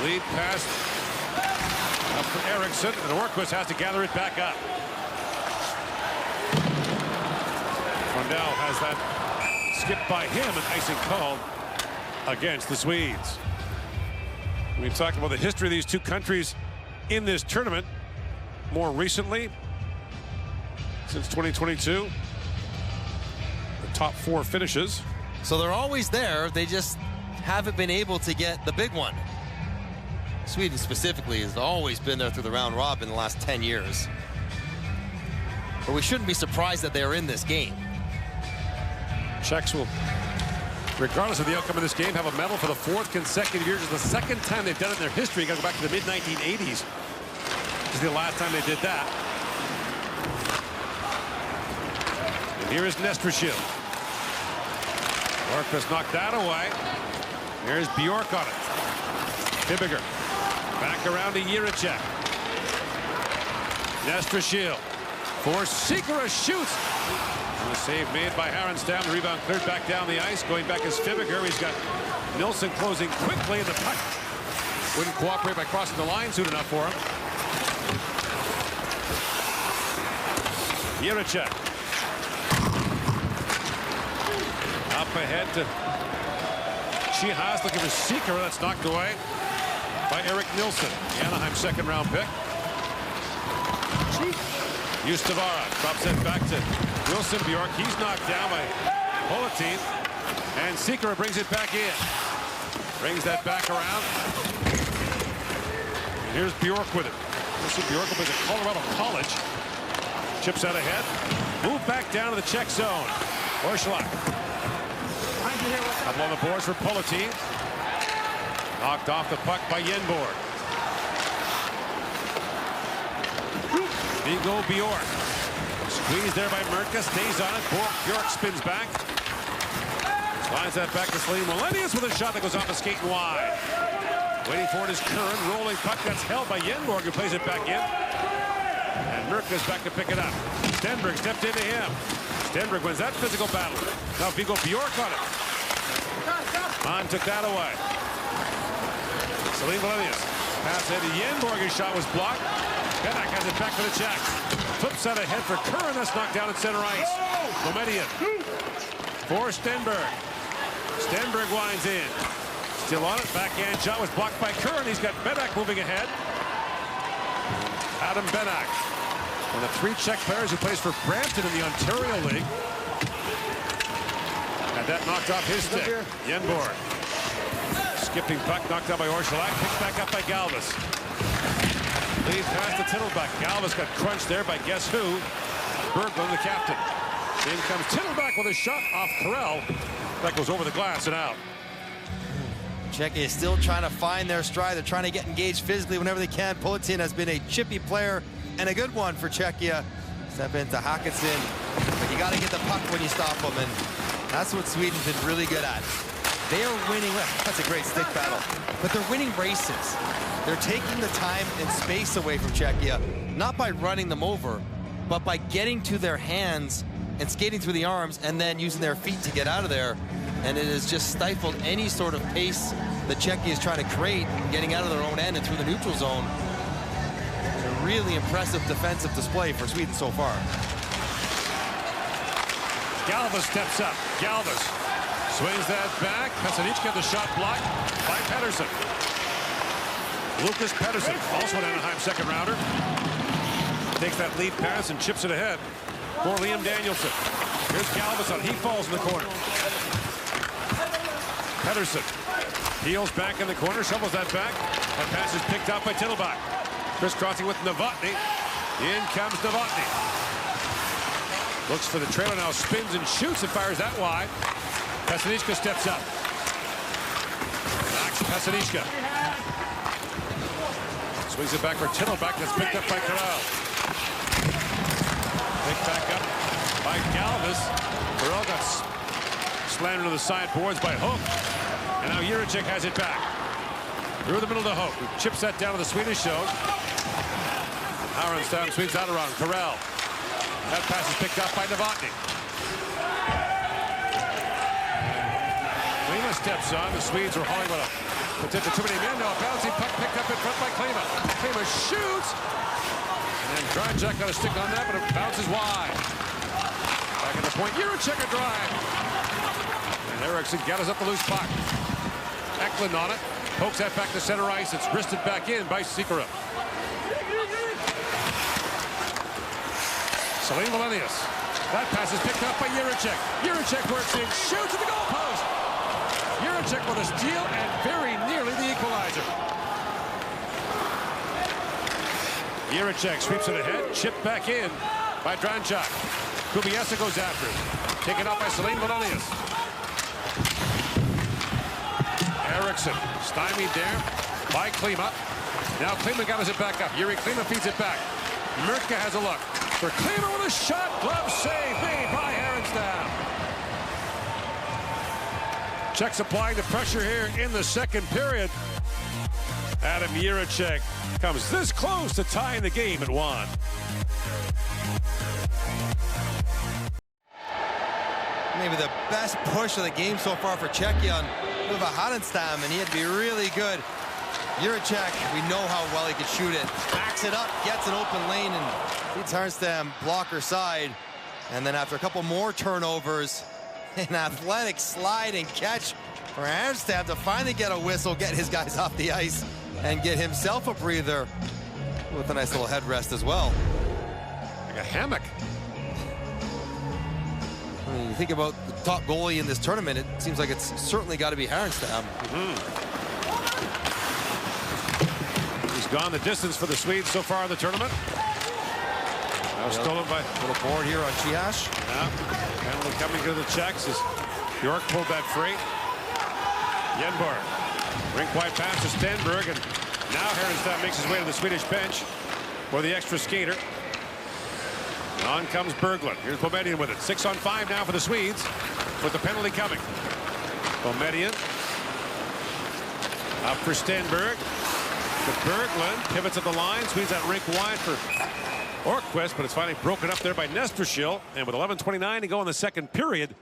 [SPEAKER 5] Lead pass up for Eriksson, and Orkvist has to gather it back up. Frundell has that skipped by him, and icing called against the Swedes. We've talked about the history of these two countries in this tournament more recently. Since 2022, the top 4 finishes.
[SPEAKER 8] So they're always there. They just haven't been able to get the big one. Sweden specifically has always been there through the round robin the last 10 years. But we shouldn't be surprised that they're in this game.
[SPEAKER 5] Czechs will, regardless of the outcome of this game, have a medal for the 4th consecutive years. It's the 2nd time they've done it in their history. You got to go back to the mid-1980s. This is the last time they did that. And here is Nestrashil. Orkvist knocked that away. Here's Bjork on it. Fibiger back around to Jiricek. Nestrashil for Sikora shoots. And a save made by Harenstam. The rebound cleared back down the ice. Going back is Fibiger. He's got Nilsson closing quickly, and the puck wouldn't cooperate by crossing the line soon enough for him. Jiricek. Up ahead to Chihas, looking for Sikora. That's knocked away by Eric Nilsson, the Anaheim 2nd round pick. Ustavara drops it back to Wilson Bjork. He's knocked down by Politin, and Sikora brings it back in. Brings that back around. And here's Bjork with it. Wilson Bjork will be at Colorado College. Chips out ahead. Move back down to the Czech zone. Orszalak. Couple on the boards for Politin. Knocked off the puck by Yenborg. Vigo Bjork. Squeezed there by Murka. Stays on it. Bjork spins back. Slides that back to Celine Wallenius with a shot that goes off the skate and wide. Waiting for it is Curran. Rolling puck that's held by Yenborg, who plays it back in. And Murka's back to pick it up. Stenberg stepped into him. Stenberg wins that physical battle. Now Vigo Bjork on it. Mann took that away. Celine Wallenius. Pass ahead to Yenborg. His shot was blocked. Benak has it back for the Czechs. Flips out ahead for Curran. That's knocked down at center ice. Momedian for Stenberg. Stenberg winds in. Still on it. Backhand shot was blocked by Curran. He's got Benak moving ahead. Adam Benak. One of the 3 Czech players who plays for Brampton in the Ontario League. Had that knocked off his stick. Yenborg. Skipping puck knocked out by Orszalak. Picked back up by Galvis. Leads past the Tittleback. Galvis got crunched there by guess who? Berglund, the captain. In comes Tittleback with a shot off Carell. That goes over the glass and out.
[SPEAKER 8] Czechia is still trying to find their stride. They're trying to get engaged physically whenever they can. Politin has been a chippy player and a good one for Czechia. Step into Hackenson, but you got to get the puck when you stop them, and that's what Sweden's been really good at. They are winning. That's a great stick battle, but they're winning races. They're taking the time and space away from Czechia, not by running them over, but by getting to their hands and skating through the arms and then using their feet to get out of there. And it has just stifled any sort of pace that Czechia is trying to create, getting out of their own end and through the neutral zone. It's a really impressive defensive display for Sweden so far.
[SPEAKER 5] Galvis steps up. Galvis swings that back. Pesanichka, the shot blocked by Pettersson. Lucas Pettersson, also an Anaheim second rounder. Takes that lead pass and chips it ahead for Liam Danielson. Here's Galvis on. He falls in the corner. Pettersson heels back in the corner, shovels that back. That pass is picked up by Tittleback. Crisscrossing with Novotny. In comes Novotny. Looks for the trailer now, spins and shoots and fires that wide. Pesanichka steps up. Max Pesanichka. Swings it back for Tittleback. That's picked up by Carell. Picked back up by Galvis. Carell got slammed into the sideboards by Hook. And now Jiricek has it back. Through the middle to Hook, who chips that down to the Swedish zone. Aronstam swings out around Carell. That pass is picked up by Novotny. Klima steps on. The Swedes are hauling with a potential too many men. Now a bouncing puck picked up in front by Klima. Klima shoots. And then Dranjak got a stick on that, but it bounces wide. Back at the point. Jiricek a drive. And Eriksson gathers up the loose puck. Eklund on it. Pokes that back to center ice. It's wristed back in by Sikora. Celine Wallenius. That pass is picked up by Jiricek. Jiricek works in, shoots at the goalpost. Jiricek with a steal and very nearly the equalizer. Jiricek sweeps it ahead, chipped back in by Dranchak. Kubiesa goes after it. Taken out by Celine Wallenius. Eriksson stymied there by Klima. Now Klima gathers it back up. Jiri Klima feeds it back. Murka has a look. For Klima with a shot. Glove save made by Aronstam. Czechs applying the pressure here in the second period. Adam Jiricek comes this close to tying the game at 1.
[SPEAKER 8] Maybe the best push of the game so far for Czechia on Uwe Harenstam, and he had to be really good. Jiricek, we know how well he could shoot it. Backs it up, gets an open lane, and beats Harenstam blocker side. And then after a couple more turnovers, an athletic slide and catch for Harenstam to finally get a whistle, get his guys off the ice, and get himself a breather with a nice little headrest as well.
[SPEAKER 5] Like a hammock.
[SPEAKER 8] When you think about the top goalie in this tournament, it seems like it's certainly got to be Harenstam.
[SPEAKER 5] He's gone the distance for the Swedes so far in the tournament. Now stolen by
[SPEAKER 8] little board here on Chihash.
[SPEAKER 5] Yeah. Penalty coming to the Czechs as York pulled that free. Yenborg. Rink wide pass to Stenberg, and now Härnestad makes his way to the Swedish bench for the extra skater. And on comes Berglund. Here's Boumedienne with it. 6-on-5 now for the Swedes with the penalty coming. Boumedienne up for Stenberg. To Berglund. Pivots at the line. Swedes that rink wide for Orquist, but it's finally broken up there by Nestershil. And with 11:29 to go in the second period,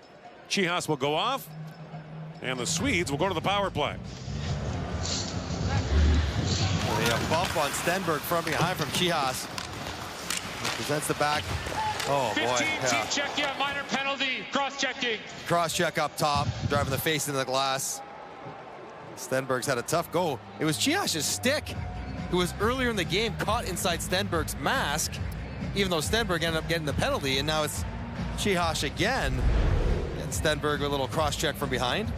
[SPEAKER 5] Chihas will go off, and the Swedes will go to the power play.
[SPEAKER 8] A bump on Stenberg from behind from Chihas. Presents the back. Oh,
[SPEAKER 6] 15,
[SPEAKER 8] boy.
[SPEAKER 6] Team Czechia, minor penalty, cross-checking.
[SPEAKER 8] Cross-check up top, driving the face into the glass. Stenberg's had a tough go. It was Chihas's stick, who was earlier in the game caught inside Stenberg's mask, even though Stenberg ended up getting the penalty, and now it's Chihas again. And Stenberg with a little cross-check from behind.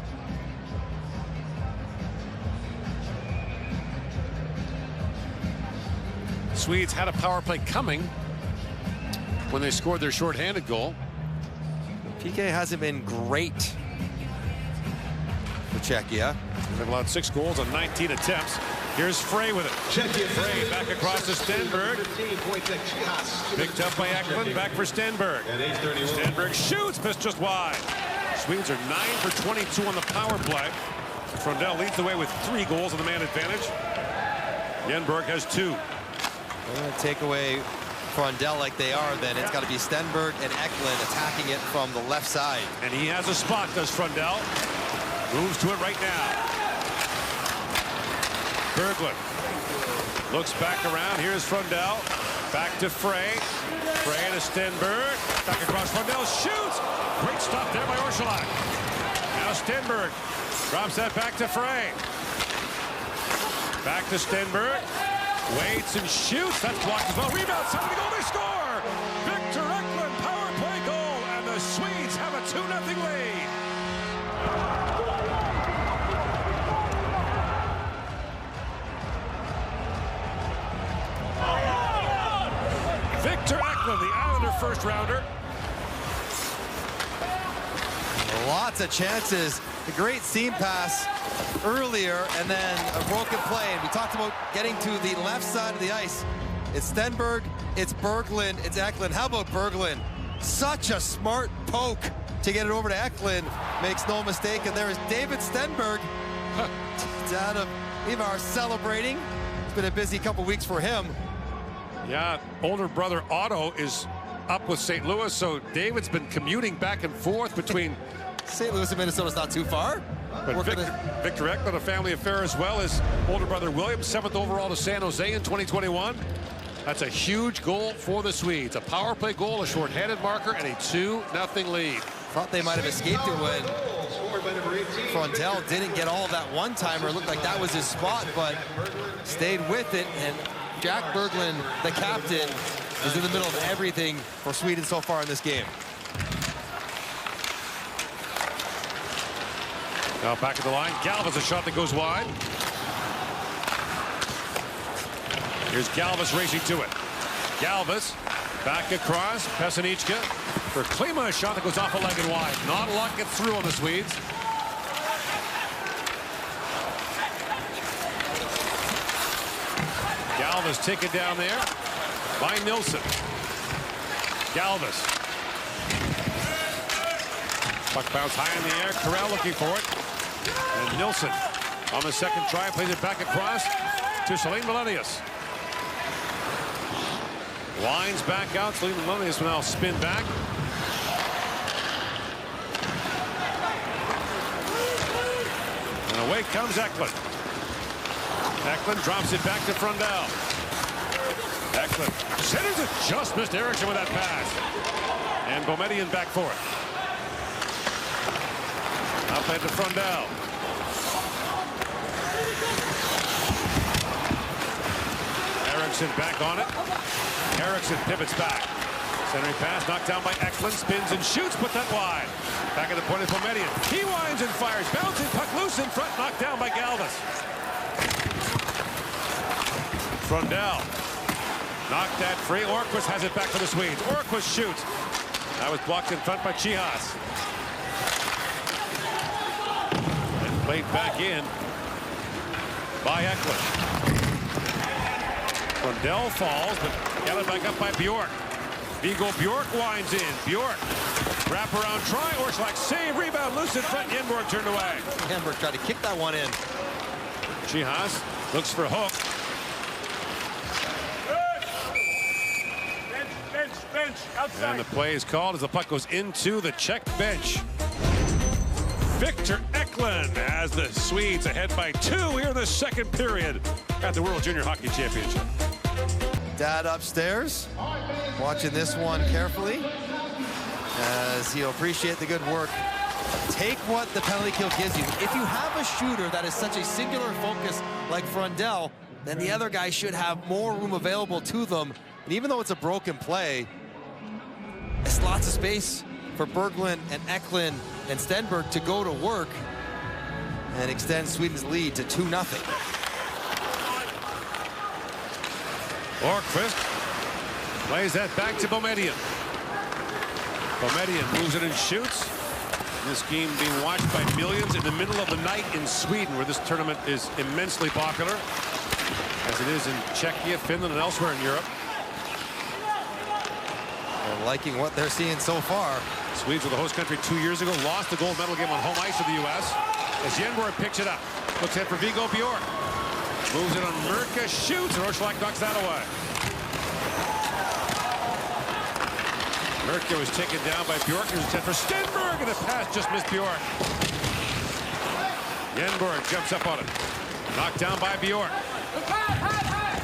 [SPEAKER 5] Swedes had a power play coming when they scored their shorthanded goal.
[SPEAKER 8] PK hasn't been great for Czechia.
[SPEAKER 5] They've allowed 6 goals on 19 attempts. Here's Frey with it. Frey back across to Stenberg. Picked up by Eklund. Back for Stenberg. Stenberg shoots, missed just wide. Swedes are 9 for 22 on the power play. Frondell leads the way with 3 goals on the man advantage. Yenborg has 2.
[SPEAKER 8] They're going to take away Frondell like they are, then it's got to be Stenberg and Eklund attacking it from the left side.
[SPEAKER 5] And he has a spot, does Frondell. Moves to it right now. Berglund looks back around. Here's Frondell. Back to Frey. Frey to Stenberg. Back across Frondell. Shoots! Great stop there by Orszalak. Now Stenberg drops that back to Frey. Back to Stenberg. Waits and shoots. That's blocked as well. Rebound. Somebody goal. They score! Victor Eklund power play goal. And the Swedes have a 2-0 lead. Victor Eklund, the Islander first-rounder.
[SPEAKER 8] Lots of chances. The great seam pass earlier, and then a broken play. And we talked about getting to the left side of the ice. It's Stenberg, it's Berglund, it's Eklund. How about Berglund? Such a smart poke to get it over to Eklund. Makes no mistake. And there is David Stenberg. Dad of Ivar celebrating. It's been a busy couple weeks for him.
[SPEAKER 5] Yeah, older brother Otto is up with St. Louis, so David's been commuting back and forth between
[SPEAKER 8] St. Louis and Minnesota's not too far.
[SPEAKER 5] But Victor Eklund, a family affair as well as older brother William, 7th overall to San Jose in 2021. That's a huge goal for the Swedes. A power play goal, a shorthanded marker, and a 2-0 lead.
[SPEAKER 8] Thought they might have escaped it when Frondell didn't get all of that one-timer. Looked like that was his spot, but stayed with it. And Jack Berglund, the captain, is in the middle of everything for Sweden so far in this game.
[SPEAKER 5] Now back at the line, Galvas, a shot that goes wide. Here's Galvas racing to it. Galvas back across, Pesanichka for Klima, a shot that goes off a leg and wide. Not a lot gets through on the Swedes. Galvas taken down there by Nilsson. Galvas. Puck bounce high in the air. Corral looking for it. And Nilsson on the second try plays it back across to Celine Melenius. Lines back out. Celine Melenius will now spin back. And away comes Eklund. Eklund drops it back to Frondell. Eklund centers it. Just missed Eriksson with that pass. And Boumedienne back for it. Up into Frondell. Eriksson back on it. Eriksson pivots back. Centering pass knocked down by Eklund. Spins and shoots. Put that wide. Back at the point of Boumedienne. He winds and fires. Bouncing puck loose in front. Knocked down by Galvas. Frondell Knocked that free. Orquist has it back for the Swedes. Orquist shoots. That was blocked in front by Chihas. And played back in by Eklund. Rundell falls, but got it back up by Bjork. Viggo Bjork winds in. Bjork. Wrap around try. Orszlak save. Rebound loose in front. Yenborg turned away.
[SPEAKER 8] Yenborg tried to kick that one in.
[SPEAKER 5] Chihas looks for Hook.
[SPEAKER 6] Bench, outside.
[SPEAKER 5] And the play is called as the puck goes into the Czech bench. Victor Eklund as the Swedes ahead by 2 here in the second period at the World Junior Hockey Championship.
[SPEAKER 8] Dad upstairs, watching this one carefully as he'll appreciate the good work. Take what the penalty kill gives you. If you have a shooter that is such a singular focus like Rundell, then the other guy should have more room available to them. And even though it's a broken play, it's lots of space for Berglund and Eklund and Stenberg to go to work and extend Sweden's lead to 2-0.
[SPEAKER 5] Orquist plays that back to Boumedienne. Boumedienne moves it and shoots. This game being watched by millions in the middle of the night in Sweden, where this tournament is immensely popular, as it is in Czechia, Finland, and elsewhere in Europe.
[SPEAKER 8] They're liking what they're seeing so far.
[SPEAKER 5] Swedes were the host country 2 years ago, lost the gold medal game on home ice of the U.S. as Yenborg picks it up. Looks ahead for Viggo Bjork. Moves it on Mirka, shoots, and Orszlak knocks that away. Mirka was taken down by Bjork. There's a 10 for Stenberg, and the pass just missed Bjork. Yenborg jumps up on it. Knocked down by Bjork.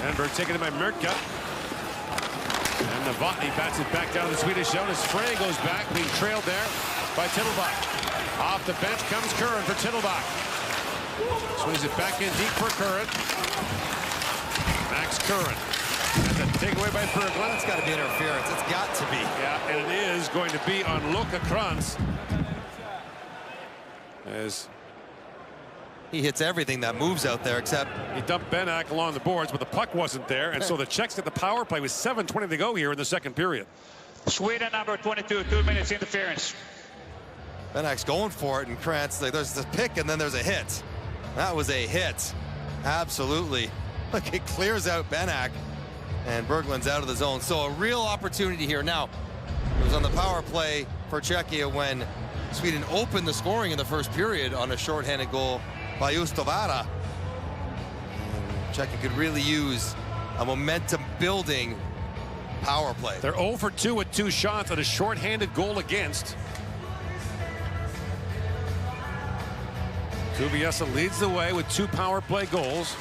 [SPEAKER 5] Yenborg taken in by Mirka. And Novotny bats it back down to the Swedish zone as Frey goes back, being trailed there by Tittelbach. Off the bench comes Curran for Tittelbach. Swings it back in deep for Curran. Max Curran. That's a takeaway by Berglund.
[SPEAKER 8] It's got to be interference. It's got to be.
[SPEAKER 5] Yeah, and it is going to be on Luka Krantz. As
[SPEAKER 8] he hits everything that moves out there, except
[SPEAKER 5] he dumped Benak along the boards, but the puck wasn't there, and so the Czechs get the power play with 7:20 to go here in the second period.
[SPEAKER 6] Sweden number 22, 2 minutes interference.
[SPEAKER 8] Benak's going for it, and Krantz, like, there's the pick, and then there's a hit. That was a hit. Absolutely. Look, it clears out Benak, and Berglund's out of the zone. So a real opportunity here. Now, it was on the power play for Czechia when Sweden opened the scoring in the first period on a shorthanded goal by Ustovara. Czechia could really use a momentum-building power play.
[SPEAKER 5] They're 0 for 2 with 2 shots and a shorthanded goal against. Kubiesa leads the way with 2 power play goals.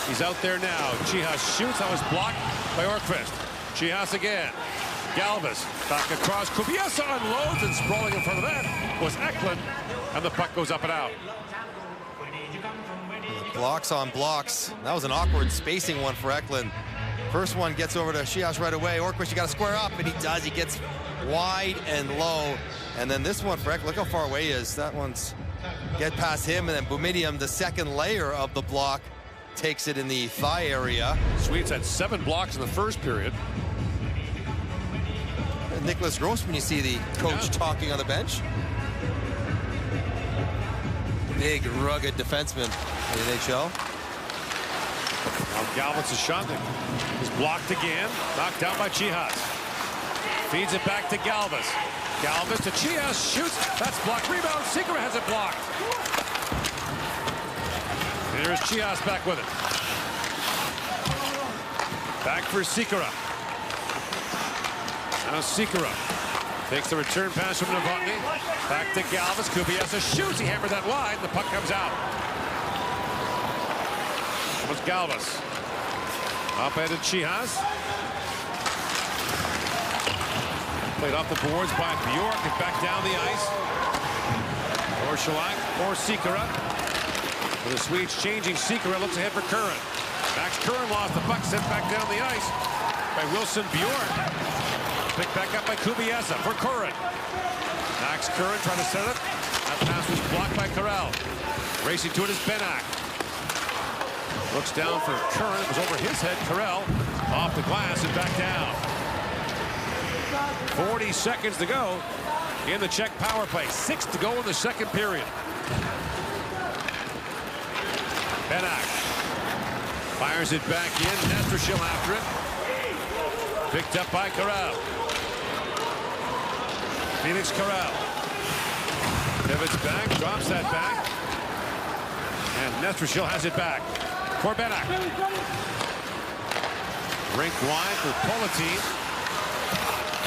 [SPEAKER 5] He's out there now. Chihas shoots. That was blocked by Orquist. Chihas again. Galvis back across. Kubiesa unloads, and sprawling in front of that was Eklund, and the puck goes up and out.
[SPEAKER 8] Blocks on blocks. That was an awkward spacing one for Eklund. First one gets over to Chihas right away. Orquist, you got to square up, and he does. He gets wide and low. And then this one for Eklund, look how far away he is. That one's get past him, and then Boumedienne, the second layer of the block, takes it in the thigh area.
[SPEAKER 5] Swedes had 7 blocks in the first period.
[SPEAKER 8] And Nicholas Grossman, you see the coach talking on the bench. Big, rugged defenseman in the NHL.
[SPEAKER 5] Now Galvis' shot is blocked again. Knocked down by Chihas. Feeds it back to Galvis. Galvis to Chihas, shoots. That's blocked. Rebound. Sikora has it blocked. And here's Chihas back with it. Back for Sikora. Now Sikora takes the return pass from Novotny. Back to Galvis. Kubiesa shoots. He hammered that wide. The puck comes out. That was Galvis. Up ahead to Chihas. Played off the boards by Bjork and back down the ice. Orszlak or Sikora. The Swedes changing. Sikora looks ahead for Curran. Max Curran lost the puck, sent back down the ice by Wilson Bjork. Picked back up by Kubiesa for Curran. Max Curran trying to set it. That pass was blocked by Karel. Racing to it is Benak. Looks down for Curran. It was over his head. Karel Off the glass and back down. 40 seconds to go in the Czech power play. 6 to go in the second period. Benak fires it back in. Nestrashil after it. Picked up by Corral. Felix Corral pivots back, drops that back, and Nestrashil has it back for Benak. Rink wide for Politin.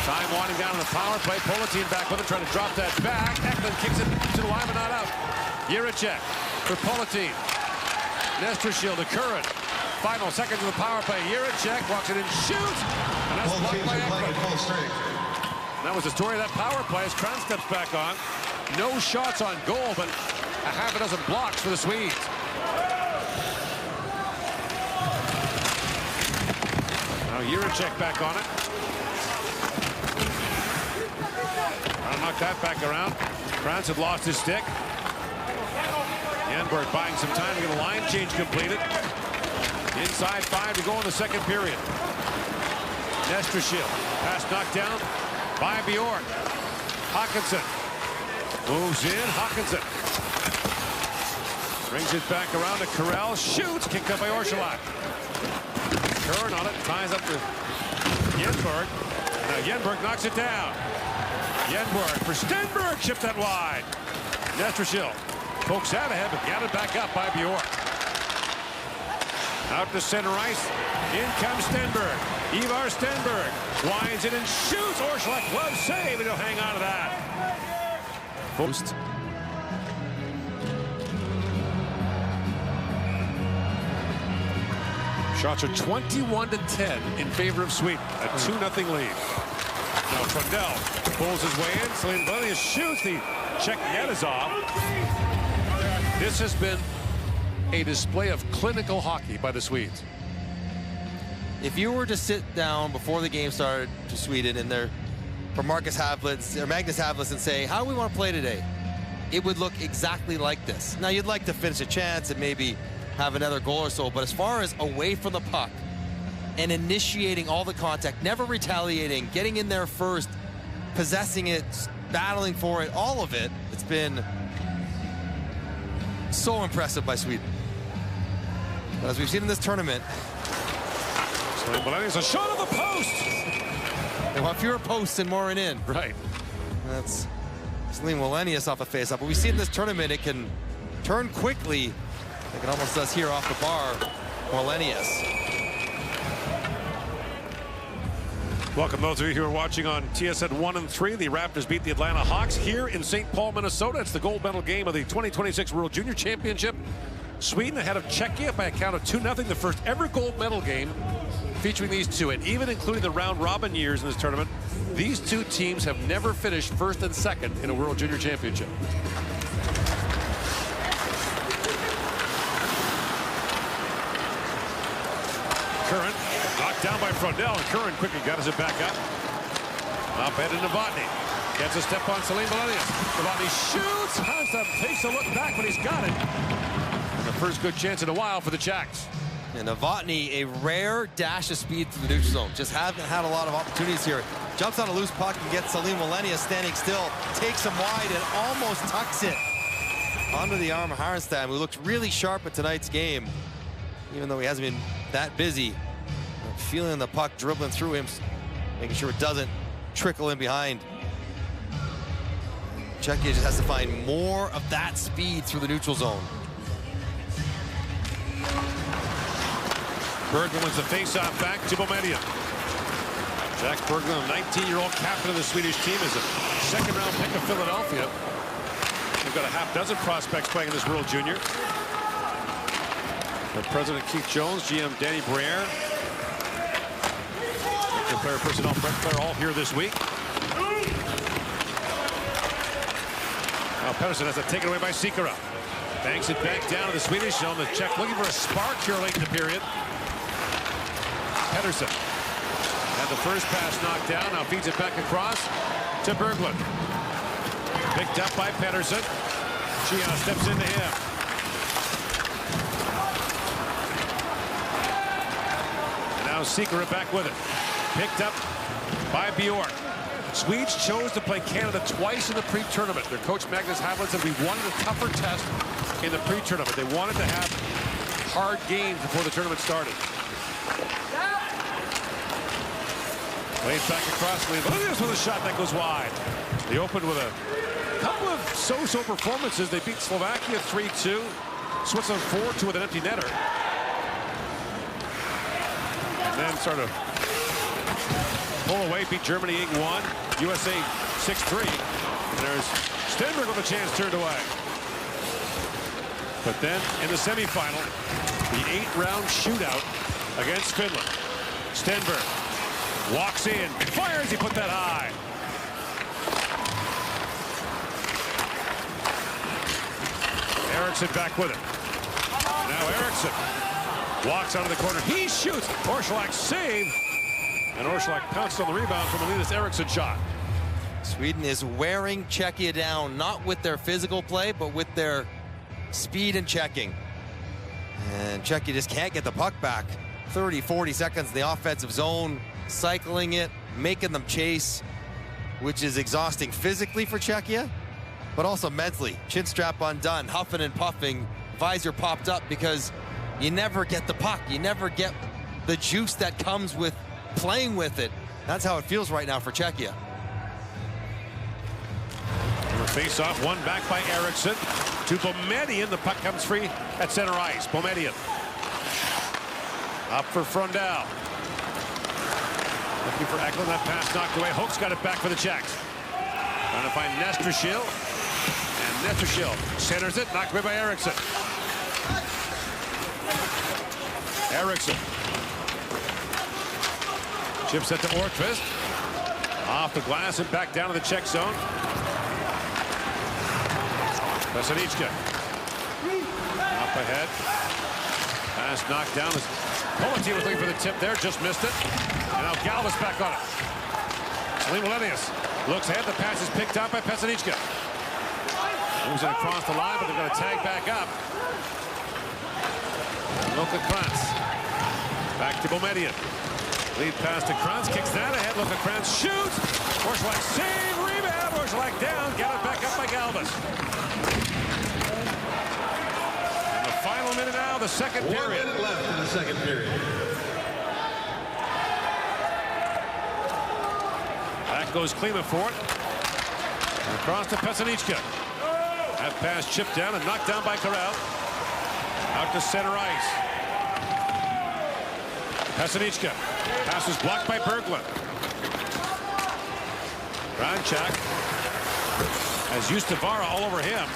[SPEAKER 5] Time winding down on the power play. Politin back with it, trying to drop that back. Eklund kicks it to the line, but not out. Jiricek for Politin. Nestrashil to Curran. Final seconds of the power play. Jiricek walks it and shoots. And that's blocked by Eklund. That was the story of that power play as Kranz steps back on. No shots on goal, but a half a dozen blocks for the Swedes. Now Jiricek back on it. I'll knock that back around. Kranz had lost his stick. Yenberg buying some time to get a line change completed. Inside 5 to go in the second period. Nestrashil. Pass knocked down by Bjork. Hawkinson moves in. Hawkinson brings it back around to Corral. Shoots. Kicked up by Orszalak. Curran on it. Ties up to Yenberg. Now Yenberg knocks it down. Yenberg for Stenberg. Chipped that wide. Nestrashil pokes out ahead, but gathered back up by Bjork. Out to center ice. In comes Stenberg. Ivar Stenberg winds it and shoots. Orszalak glove save, and he'll hang on to that. Post. Shots are 21-10 in favor of Sweden. A 2-0 lead. Now Frundell pulls his way in. Celine Valius shoots. The Czech net is off. This has been a display of clinical hockey by the Swedes.
[SPEAKER 8] If you were to sit down before the game started to Sweden and there for Marcus Havlitz or Magnus Havlitz and say, how do we want to play today? It would look exactly like this. Now you'd like to finish a chance and maybe have another goal or so, but as far as away from the puck and initiating all the contact, never retaliating, getting in there first, possessing it, battling for it, all of it, it's been so impressive by Sweden. But as we've seen in this tournament,
[SPEAKER 5] It's a shot of the post.
[SPEAKER 8] They want fewer posts and more in.
[SPEAKER 5] Right.
[SPEAKER 8] That's Celine Wallenius off a face-off. But we see in this tournament it can turn quickly, like it almost does here off the bar. Wallenius.
[SPEAKER 5] Welcome those of you who are watching on TSN 1 and 3. The Raptors beat the Atlanta Hawks here in St. Paul, Minnesota. It's the gold medal game of the 2026 World Junior Championship. Sweden ahead of Czechia by a count of 2-0, the first ever gold medal game featuring these two. And even including the round-robin years in this tournament, these two teams have never finished first and second in a World Junior Championship. Curran knocked down by Frundell, and Curran quickly got it back up. Now headed to Novotny. Gets a step on Celine Valius. Novotny shoots. Hanstad takes a look back, but he's got it. And the first good chance in a while for the Czechs.
[SPEAKER 8] And Novotny, a rare dash of speed through the neutral zone. Just haven't had a lot of opportunities here. Jumps on a loose puck and gets Celine Wallenius standing still. Takes him wide and almost tucks it onto the arm of Harnstad, who looked really sharp at tonight's game, even though he hasn't been that busy. Feeling the puck dribbling through him, making sure it doesn't trickle in behind. Czechia just has to find more of that speed through the neutral zone.
[SPEAKER 5] Berglund wins the face-off back to Boumedienne. Jack Berglund, a 19-year-old captain of the Swedish team, is a second-round pick of Philadelphia. They've got a half dozen prospects playing in this World Junior. The President Keith Jones, GM Danny Briere, the player personnel Brett Clare all here this week. Now Pedersen has it taken away by Sikora. Banks it back down to the Swedish zone. The Czech looking for a spark here late in the period. Pedersen had the first pass knocked down. Now feeds it back across to Berglund. Picked up by Pedersen. Chia steps into him. And Now Sikora back with it. Picked up by Bjork. Swedes chose to play Canada twice in the pre-tournament. Their coach Magnus Havland said we wanted a tougher test in the pre-tournament. They wanted to have hard games before the tournament started. Played back across. Look at this with a shot that goes wide. They opened with a couple of so-so performances. They beat Slovakia 3-2. Switzerland 4-2 with an empty netter. And then sort of pull away, beat Germany 8-1. USA 6-3. And there's Stenberg with a chance turned away. But then in the semifinal, the 8-round shootout against Finland. Stenberg walks in, fires, he put that high. Eriksson back with it. Now Eriksson walks out of the corner. He shoots. Orsolak save. And Orsolak pounced on the rebound from a Linus Eriksson shot.
[SPEAKER 8] Sweden is wearing Czechia down, not with their physical play, but with their speed and checking. And Czechia just can't get the puck back. 30, 40 seconds in the offensive zone, cycling it, making them chase, which is exhausting physically for Czechia, but also mentally. Chin strap undone, huffing and puffing, visor popped up because you never get the puck. You never get the juice that comes with playing with it. That's how it feels right now for Czechia.
[SPEAKER 5] Face off, one back by Eriksson to Boumedienne. The puck comes free at center ice. Boumedienne up for Frundell. Looking for Eklund. That pass knocked away. Hook's got it back for the Czechs. Trying to find Nestrashil. And Nestrashil centers it. Knocked away by Eriksson. Eriksson. Chips it to Ortqvist. Off the glass and back down to the Czech zone. Pesanichka. Up ahead. Pass knocked down. Politi was looking for the tip there. Just missed it. And now Galvas back on it. Salim Milenius looks ahead. The pass is picked up by Pesanichka. Moves it across the line, but they're going to tag back up. Luka Krantz. Back to Boumedienne. Lead pass to Krantz. Kicks that ahead. Luka Krantz shoots. Orsolak save. Rebound. Orsolak down. Get it back up by Galvas. And the final minute now, the second period.
[SPEAKER 7] 1 minute left in the second period.
[SPEAKER 5] Back goes Klima for it. And across to Pesanichka. That pass chipped down and knocked down by Corral. Out to center ice. Pesanichka. Pass was blocked by Berglund. Ranchak has Ustavara all over him.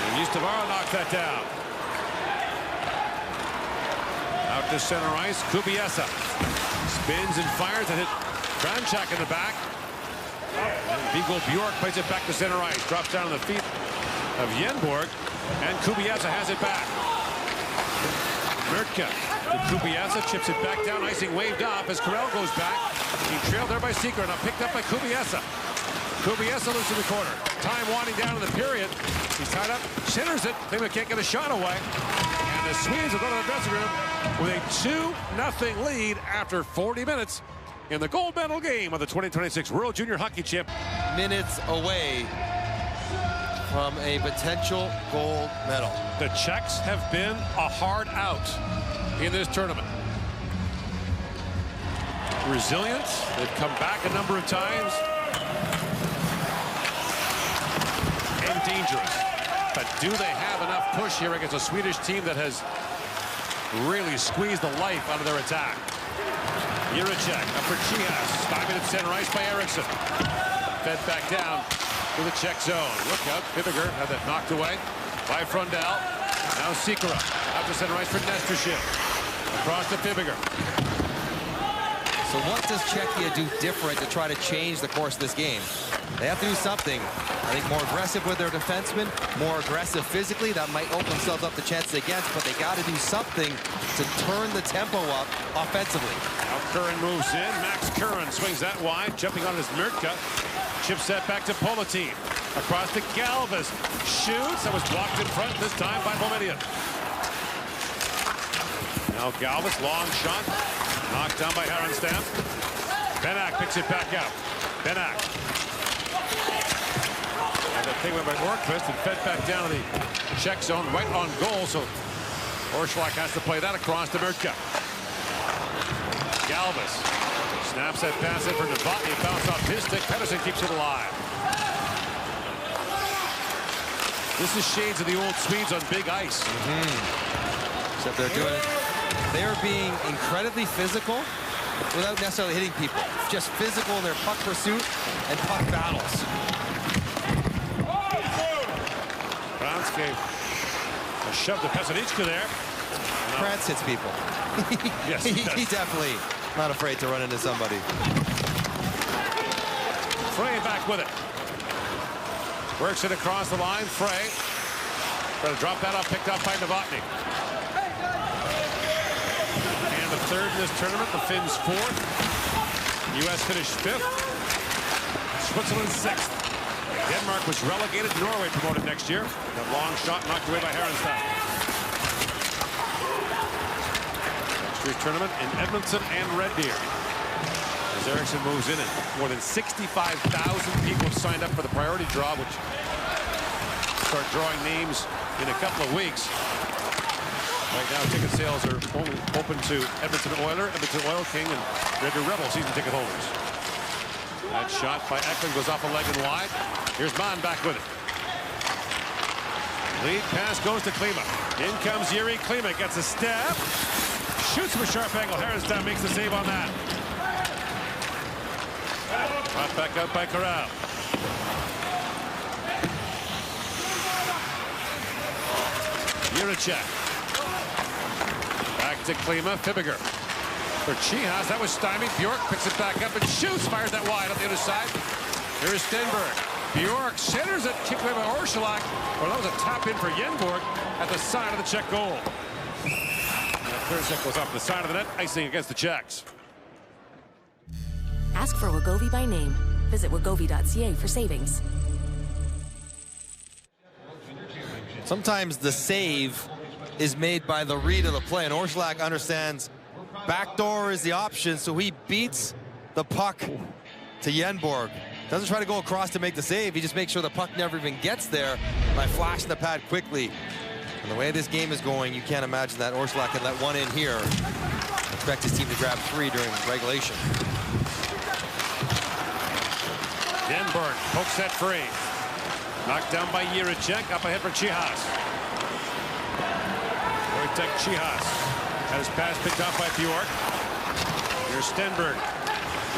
[SPEAKER 5] And Ustavara knocked that down. Out to center ice. Kubiesa spins and fires and hit Ranchak in the back. And Viggo Bjork plays it back to center ice. Drops down on the feet of Yenborg. And Kubiesa has it back. Murtka to Kubiesa, chips it back down. Icing waved off as Corral goes back. He trailed there by Sikora. Now picked up by Kubiesa. Kubiesa loose in the corner. Time winding down in the period. He's tied up. Centers it. Klima can't get a shot away. And the Swedes will go to the dressing room with a 2-0 lead after 40 minutes in the gold medal game of the 2026 World Junior Hockey Champ.
[SPEAKER 8] Minutes away from a potential gold medal.
[SPEAKER 5] The Czechs have been a hard out in this tournament. Resilient. They've come back a number of times. And dangerous. But do they have enough push here against a Swedish team that has really squeezed the life out of their attack? Jiricek up for Chihas. 5 minutes center ice by Eriksson. Fed back down to the Czech zone. Look out. Fibiger had that knocked away by Frundell. Now Sikora out to center ice for Nestrashil. Across to Fibiger.
[SPEAKER 8] So what does Czechia do different to try to change the course of this game? They have to do something. I think more aggressive with their defensemen, more aggressive physically. That might open themselves up to chances against, but they got to do something to turn the tempo up offensively.
[SPEAKER 5] Now Curran moves in. Max Curran swings that wide, jumping on his Murtka. Chips that back to Politi. Across to Galvas. Shoots. That was blocked in front this time by Boumedienne. Now Now Galvis, long shot. Knocked down by Harenstam. Benak picks it back out. Benak. And the thing went by Orkvist and fed back down to the Czech zone, right on goal. So Orszlak has to play that across to Murtka. Galvis snaps that pass in for Novotny. Bounce off his stick. Pettersson keeps it alive. This is shades of the old Swedes on big ice.
[SPEAKER 8] Except they're doing it. They're being incredibly physical without necessarily hitting people. Just physical in their puck pursuit and puck battles.
[SPEAKER 5] Franske shoved the Pesanichka there.
[SPEAKER 8] Krantz hits people.
[SPEAKER 5] Yes,
[SPEAKER 8] he's definitely not afraid to run into somebody.
[SPEAKER 5] Frey back with it. Works it across the line. Frey. Trying to drop that off, picked up by Novotny. And the third in this tournament. The Finns fourth. U.S. finished fifth. Switzerland sixth. Denmark was relegated. Norway promoted next year. That long shot knocked away by Harenstam. Next year's tournament in Edmonton and Red Deer. As Eriksson moves in, and more than 65,000 people have signed up for the priority draw, which start drawing names in a couple of weeks. Right now, ticket sales are only open to Edmonton Oiler, Edmonton Oil King, and Red Deer Rebel season ticket holders. That shot by Eklund goes off a leg and wide. Here's Mann back with it. Lead pass goes to Klima. In comes Jiri. Klima gets a step. Shoots from a sharp angle. Harenstam makes the save on that. Brought back out by Corral. Jiricek. Back to Klima. Fibiger. For Chihas, that was stymied. Bjork picks it back up and shoots. Fires that wide on the other side. Here's Stenberg. Bjork centers it. Kicked away by Orszlak. Well, that was a tap in for Yenborg at the side of the Czech goal. Thursday goes off the side of the net, icing against the Czechs.
[SPEAKER 9] Ask for Wegovy by name. Visit wegovy.ca for savings.
[SPEAKER 8] Sometimes the save is made by the read of the play, and Orszlak understands backdoor is the option, so he beats the puck to Yenborg. Doesn't try to go across to make the save. He just makes sure the puck never even gets there by flashing the pad quickly. And the way this game is going, you can't imagine that Orszlak can let one in here. Expect his team to grab 3 during regulation.
[SPEAKER 5] Yenborg pokes that free. Knocked down by Jiricek. Up ahead for Chihas. Wojtek Chihas had his pass picked off by Bjork. Here's Stenberg.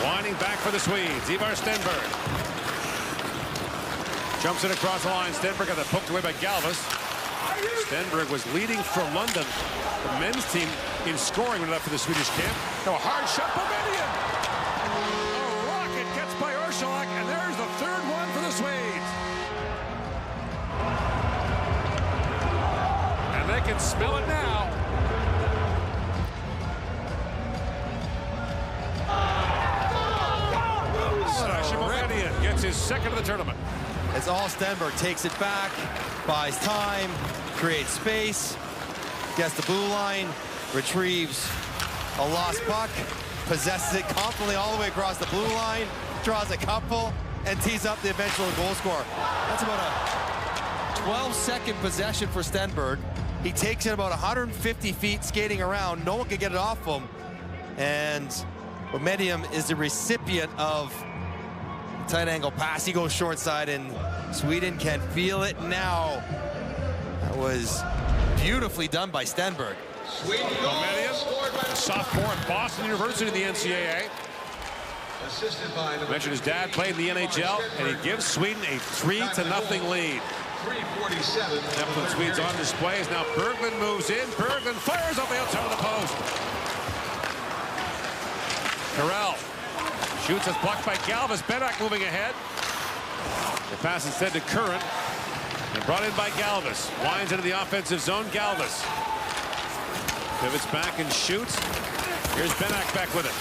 [SPEAKER 5] Winding back for the Swedes. Ivar Stenberg. Jumps it across the line. Stenberg got that poked away by Galvis. Stenberg was leading for London, the men's team, in scoring when it up for the Swedish camp. Now a hard shot by Median. A rocket gets by Orszlak, and there's the third one for the Swedes. And they can smell it now. Median gets his second of the tournament.
[SPEAKER 8] It's all Stenberg. Takes it back, buys time, creates space, gets the blue line, retrieves a lost puck, possesses it confidently all the way across the blue line, draws a couple, and tees up the eventual goal score. That's about a 12-second possession for Stenberg. He takes it about 150 feet skating around. No one can get it off him. And Medium is the recipient of tight angle pass. He goes short side, and Sweden can feel it now. That was beautifully done by Stenberg.
[SPEAKER 5] Median, a sophomore at Boston University in the NCAA. I mentioned his dad played in the NHL, and he gives Sweden a 3-0 lead.
[SPEAKER 7] 3:47.
[SPEAKER 5] Neptune Swedes on display as now Berglund moves in. Berglund fires off the outside of the post. Corral shoots, as blocked by Galvis. Benak moving ahead. The pass instead to Curran. And brought in by Galvis. Winds into the offensive zone. Galvis pivots back and shoots. Here's Benak back with it.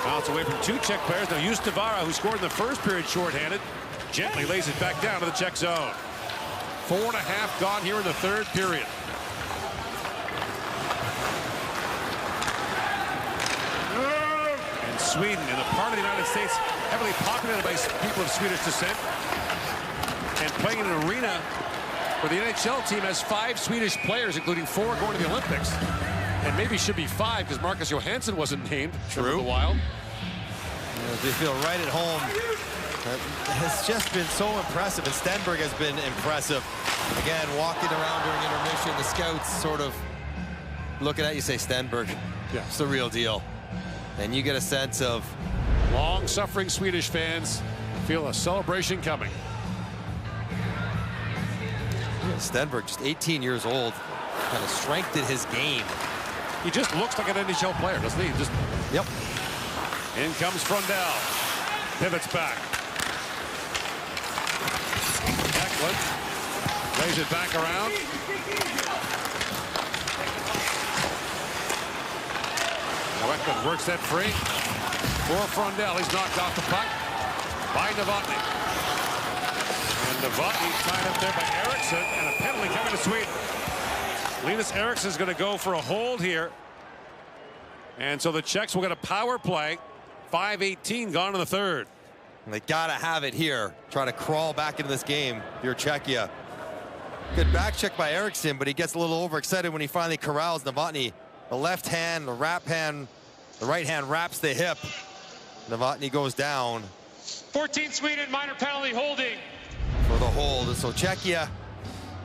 [SPEAKER 5] Bounce away from 2 Czech players. Now Justavara, who scored in the first period shorthanded, gently lays it back down to the Czech zone. 4.5 gone here in the third period. Sweden, in a part of the United States heavily populated by people of Swedish descent, and playing in an arena where the NHL team has 5 Swedish players, including 4 going to the Olympics, and maybe should be 5 because Marcus Johansson wasn't named.
[SPEAKER 8] True.
[SPEAKER 5] The Wild.
[SPEAKER 8] They feel right at home. Has just been so impressive, and Stenberg has been impressive. Again, walking around during intermission, the scouts sort of looking at you, say, Stenberg,
[SPEAKER 5] yeah,
[SPEAKER 8] it's the real deal. And you get a sense of
[SPEAKER 5] long-suffering Swedish fans feel a celebration coming.
[SPEAKER 8] Stenberg, just 18 years old, kind of strengthened his game.
[SPEAKER 5] He just looks like an NHL player, doesn't he? Just
[SPEAKER 8] yep.
[SPEAKER 5] In comes Frundell. Pivots back. Eklund plays it back around. Now Eklund works that free for Frundell. He's knocked off the puck by Novotny. And Novotny tied up there by Eriksson, and a penalty coming to Sweden. Linus Eriksson is going to go for a hold here. And so the Czechs will get a power play. 5:18 gone in the third.
[SPEAKER 8] And they gotta have it here. Try to crawl back into this game. Your Czechia. Good back check by Eriksson, but he gets a little overexcited when he finally corrals Novotny. The left hand, the wrap hand, the right hand wraps the hip. Novotny goes down.
[SPEAKER 6] 14 Sweden, minor penalty, holding.
[SPEAKER 8] For the hold. So Czechia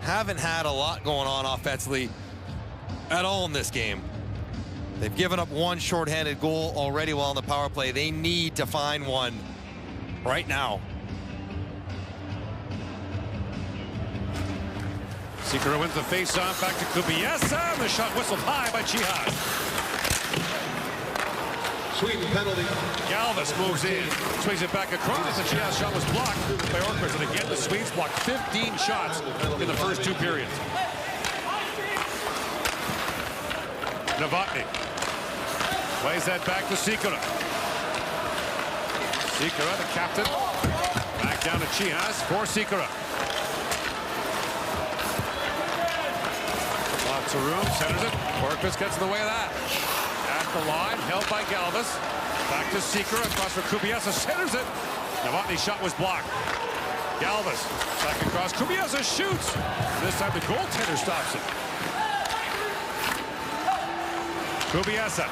[SPEAKER 8] haven't had a lot going on offensively at all in this game. They've given up 1 shorthanded goal already while on the power play. They need to find one right now.
[SPEAKER 5] Sikora wins the face-off, back to Kubiesa, and the shot whistled high by Chihas.
[SPEAKER 7] Sweden penalty.
[SPEAKER 5] Galvis moves in, swings it back across. The Chihas shot was blocked by Orkvist, and again the Swedes blocked 15 shots in the first 2 periods. Novotny plays that back to Sikora. Sikora, the captain, back down to Chihas for Sikora. Lots of room, centers it. Orkvist gets in the way of that. At the line, held by Galvis. Back to Sikora, across for Kubiesa, centers it. Novotny's shot was blocked. Galvis, back across. Kubiesa shoots. This time the goaltender stops it. Kubiesa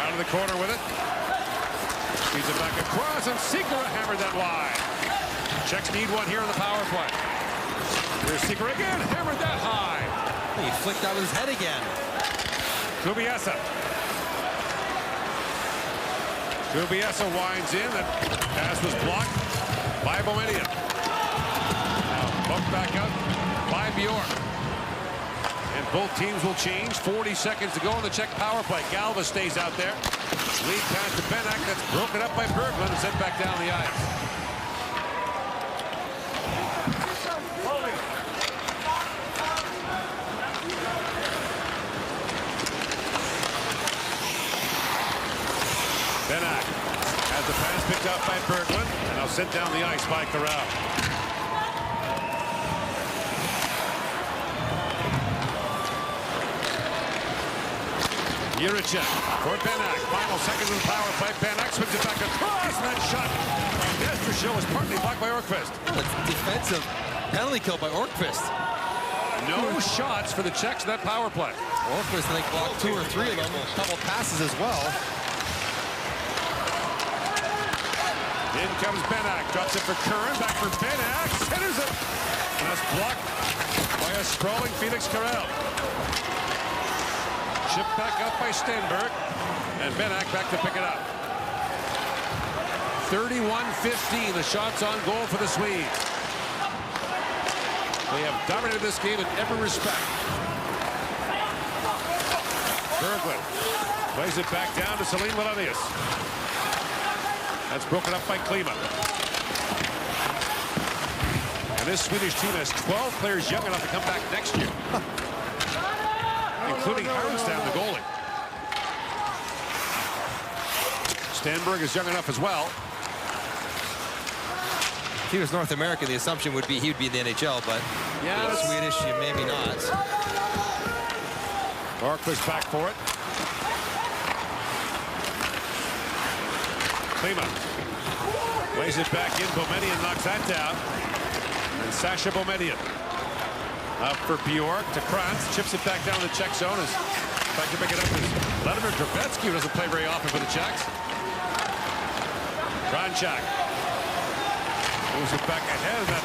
[SPEAKER 5] out of the corner with it. Feeds it back across, and Sikora hammered that wide. Czechs need one here on the power play. Here's Sikora again, hammered that high.
[SPEAKER 8] He flicked out with his head again.
[SPEAKER 5] Kubiesa. Kubiesa winds in. That pass was blocked by Bomedia. Now bumped back out by Bjork. And both teams will change. 40 seconds to go on the Czech power play. Galva stays out there. Lead pass to Benak. That's broken up by Berglund and sent back down the ice. Benak has the pass picked up by Berglund and now sent down the ice by Corral. Juricek for Benak. Final seconds of the power play. Benak swings it back across. And that shot by Nestrashil was partly blocked by Orkvist.
[SPEAKER 8] Defensive penalty kill by Orkvist.
[SPEAKER 5] No shots for the Czechs in that power play.
[SPEAKER 8] Orkvist, I think, blocked 2 or 3 of them. A couple passes as well.
[SPEAKER 5] In comes Benak. Drops it for Curran. Back for Benak. Centers it. And that's blocked by a sprawling Felix Carrel. Chipped back up by Stenberg, and Benak back to pick it up. 31-15, the shots on goal for the Swedes. They have dominated this game in every respect. Berglund plays it back down to Celine Melenius. That's broken up by Klima. And this Swedish team has 12 players young enough to come back next year. Including Harenstam, the goalie. Stenberg is young enough as well.
[SPEAKER 8] If he was North American, the assumption would be he would be in the NHL, but
[SPEAKER 5] yeah,
[SPEAKER 8] Swedish, maybe not.
[SPEAKER 5] Orkvist back for it. Klima plays it back in. Boumedienne knocks that down. And Sasha Boumedienne up for Bjork to Krantz. Chips it back down in the Czech zone. As back to pick it up is Vladimir Drobetsky, who doesn't play very often for the Czechs. Kranchak moves it back ahead of that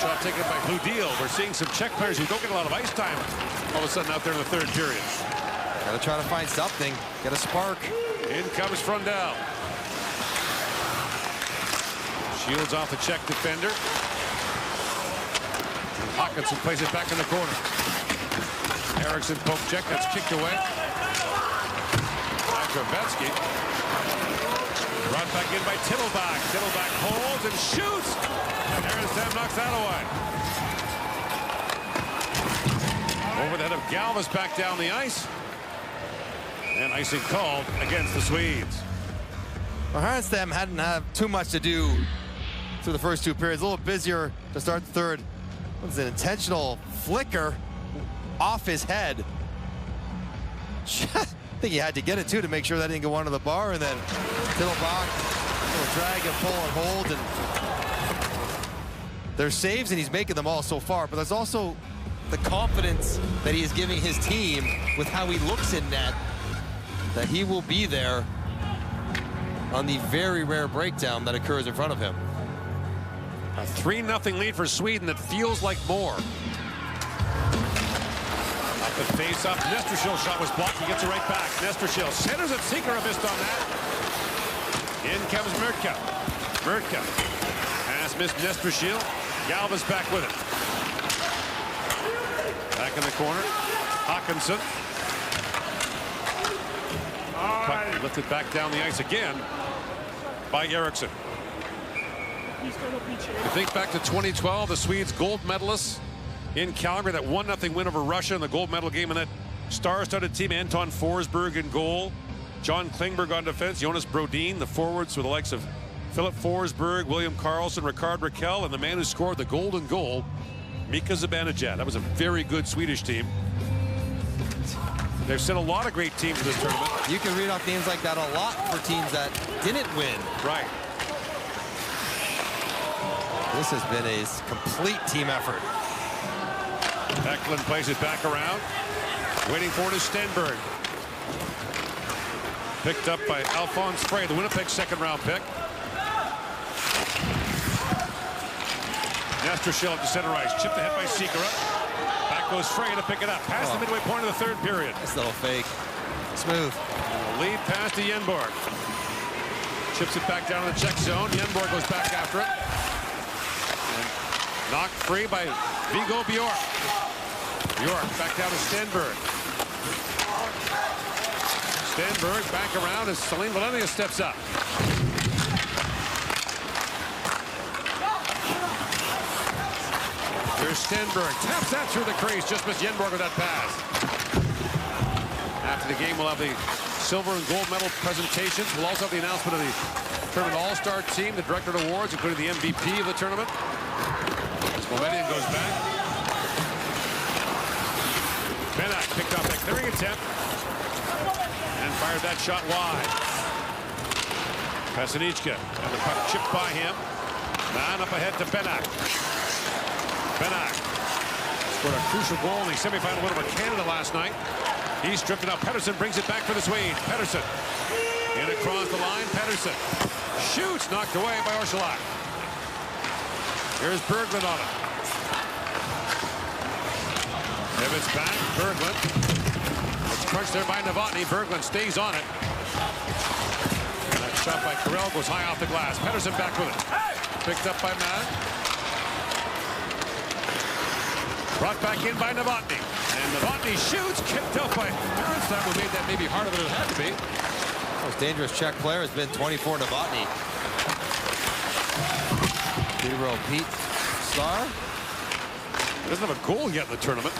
[SPEAKER 5] shot taken by Hludil. We're seeing some Czech players who don't get a lot of ice time all of a sudden out there in the third period.
[SPEAKER 8] Gotta try to find something. Get a spark.
[SPEAKER 5] In comes Frundell. Shields off the Czech defender. Hawkinson plays it back in the corner. Eriksson poke check. That's kicked away. Drobetsky. Brought back in by Tittelbach. Tittelbach holds and shoots. And Erstam knocks that away. Over the head of Galvas back down the ice. And icing called against the Swedes.
[SPEAKER 8] Well, Erstam hadn't had too much to do through the first two periods. A little busier to start the third. It was an intentional flicker off his head. I think he had to get it too to make sure that didn't go under the bar, and then Tittelbach will drag and pull and hold, and there's saves and he's making them all so far, but there's also the confidence that he is giving his team with how he looks in net, that he will be there on the very rare breakdown that occurs in front of him.
[SPEAKER 5] A 3-0 lead for Sweden that feels like more. Up the face-off. Nestershil shot was blocked. He gets it right back. Nestershil centers it. Sikora missed on that. In comes Murtka. Murtka. Pass missed Nestershil. Galvas back with it. Back in the corner. Hawkinson. Puck lifted back down the ice again by Eriksson. You think back to 2012, the Swedes gold medalists in Calgary, that 1-0 win over Russia in the gold medal game, and that star-studded team. Anton Forsberg in goal, John Klingberg on defense, Jonas Brodin, the forwards with the likes of Philip Forsberg, William Karlsson, Ricard Raquel, and the man who scored the golden goal, Mika Zibanejad. That was a very good Swedish team. They've sent a lot of great teams to this tournament.
[SPEAKER 8] You can read off names like that a lot for teams that didn't win.
[SPEAKER 5] Right.
[SPEAKER 8] This has been a complete team effort.
[SPEAKER 5] Eklund plays it back around. Waiting for it is Stenberg. Picked up by Alphonse Frey, the Winnipeg second-round pick. Nestershil at the center ice. Chipped ahead by Sikora. Back goes Frey to pick it up. Past the midway point of the third period.
[SPEAKER 8] Nice little fake. Smooth.
[SPEAKER 5] And the lead pass to Yenborg. Chips it back down in the Czech zone. Yenborg goes back after it. Knocked free by Viggo Bjork. Bjork back down to Stenberg. Stenberg back around as Celine Valenia steps up. Here's Stenberg. Taps that through the crease. Just missed Yenborg with that pass. After the game, we'll have the silver and gold medal presentations. We'll also have the announcement of the tournament all-star team, the director of awards, including the MVP of the tournament. Boumedienne goes back. Benak picked off that clearing attempt and fired that shot wide. Pasanichka and the puck chipped by him. Man up ahead to Benak. Benak scored a crucial goal in the semifinal win over Canada last night. He's stripped it out. Pettersson brings it back for the Swedes. Pettersson in across the line. Pettersson shoots, knocked away by Orsolak. Here's Berglund on it. It's back. Berglund. It's crunched there by Novotny. Berglund stays on it. And that shot by Carell goes high off the glass. Pettersson back with it. Picked up by Mann. Brought back in by Novotny. And Novotny shoots. Kicked out by Erstam, who made that maybe harder than it had to be.
[SPEAKER 8] Most dangerous Czech player has been 24 Novotny. Zero Pete Star.
[SPEAKER 5] Doesn't have a goal yet in the tournament.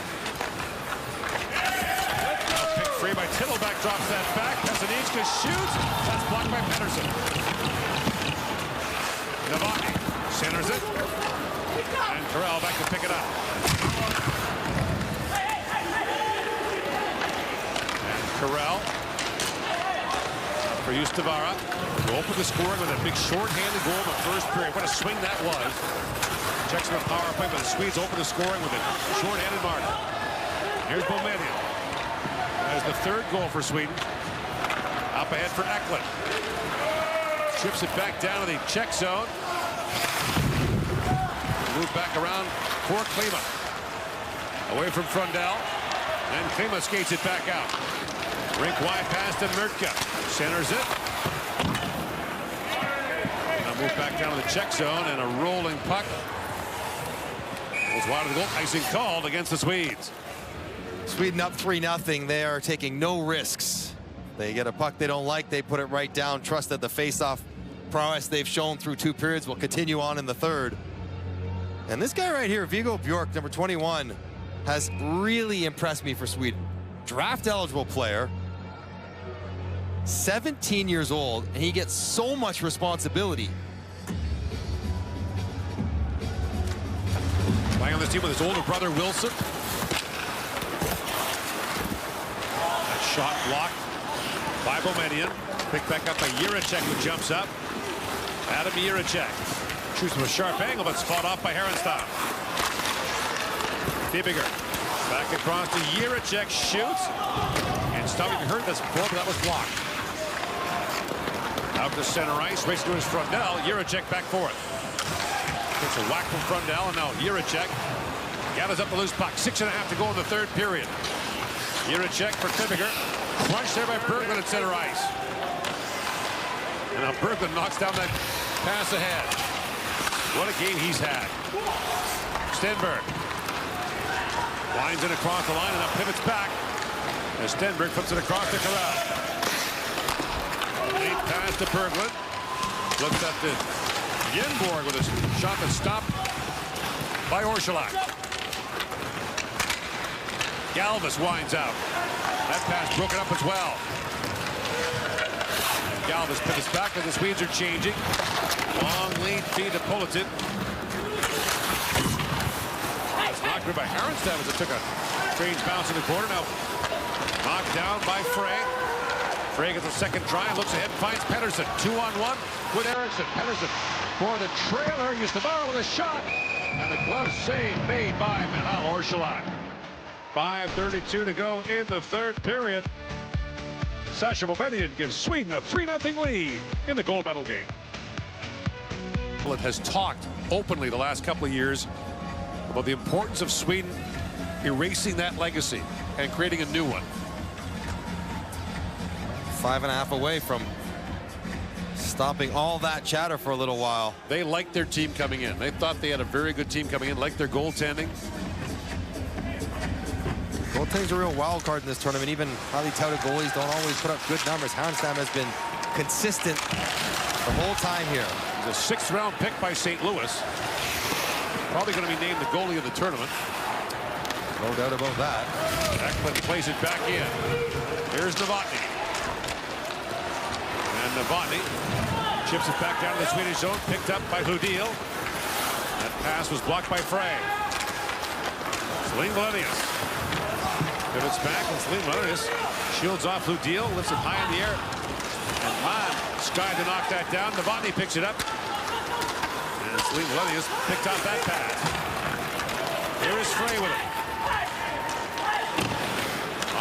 [SPEAKER 5] Picked free by Tittelbach, drops that back. Pasanichka shoots. That's blocked by Pettersson. Novotny centers it. And Carell back to pick it up. And Carell for Ustavara. To open the scoring with a big short-handed goal in the first period. What a swing that was. Checks the power play, but the Swedes open the scoring with a short-handed marker. Here's Boumedienne. There's the third goal for Sweden. Up ahead for Eklund. Chips it back down to the Czech zone. Move back around for Klima. Away from Frundell. And Klima skates it back out. Rink wide pass to Murtka. Centers it. Now move back down to the Czech zone, and a rolling puck. Goes wide of the goal. Icing called against the Swedes.
[SPEAKER 8] Sweden up 3-0. They are taking no risks. They get a puck they don't like, they put it right down. Trust that the face-off prowess they've shown through 2 periods will continue on in the third. And this guy right here, Viggo Bjork, number 21, has really impressed me for Sweden. Draft-eligible player, 17 years old, and he gets so much responsibility.
[SPEAKER 5] Playing on this team with his older brother, Wilson. That shot blocked by Boumedienne. Picked back up by Jiricek, who jumps up. Adam Jiricek shoots from a sharp angle, but fought off by Herenstam. Fibiger back across to Jiricek, shoots. And stopping, you heard this before, but that was blocked. Out to center ice, race to his Frundell. Jiricek back for it. Gets a whack from Frundell, and now Jiricek gathers up the loose puck. 6.5 to go in the third period. Jiricek for Fibiger. Crunched there by Berglund at center ice. And now Berglund knocks down that pass ahead. What a game he's had. Stenberg winds it across the line and now pivots back. As Stenberg puts it across to Corral. Late pass to Berglund. Looks up to Yenborg with a shot that's stopped by Orshilak. Galvis winds out. That pass broken up as well. Galvis pivots back as the Swedes are changing. Long lead feed to Politin. It's knocked by Herenstam as it took a strange bounce in the corner. Now knocked down by Frey. Frey gets a second try and looks ahead and finds Pettersson. 2-on-1 with Eriksson. Pettersson for the trailer. Ustavara with a shot. And the glove save made by Michal Orshilak. 5:32 to go in the third period. Sasha Boumedienne gives Sweden a 3-0 lead in the gold medal game. It has talked openly the last couple of years about the importance of Sweden erasing that legacy and creating a new one.
[SPEAKER 8] 5.5 away from stopping all that chatter for a little while.
[SPEAKER 5] They liked their team coming in. They thought they had a very good team coming in, liked their goaltending.
[SPEAKER 8] Goaltending's a real wild card in this tournament. Even highly touted goalies don't always put up good numbers. Herenstam has been consistent the whole time here.
[SPEAKER 5] The 6th round pick by St. Louis. Probably going to be named the goalie of the tournament.
[SPEAKER 8] No doubt about that.
[SPEAKER 5] Eklund plays it back in. Here's Novotny. And Novotny chips it back down to the Swedish zone. Picked up by Hludil. That pass was blocked by Frey. Celine Valenius pivots back, and Celine Valenius shields off Hludil, lifts it high in the air. And Mann skied to knock that down. Novotny picks it up. And Celine Valenius picked out that pass. Here is Frey with it.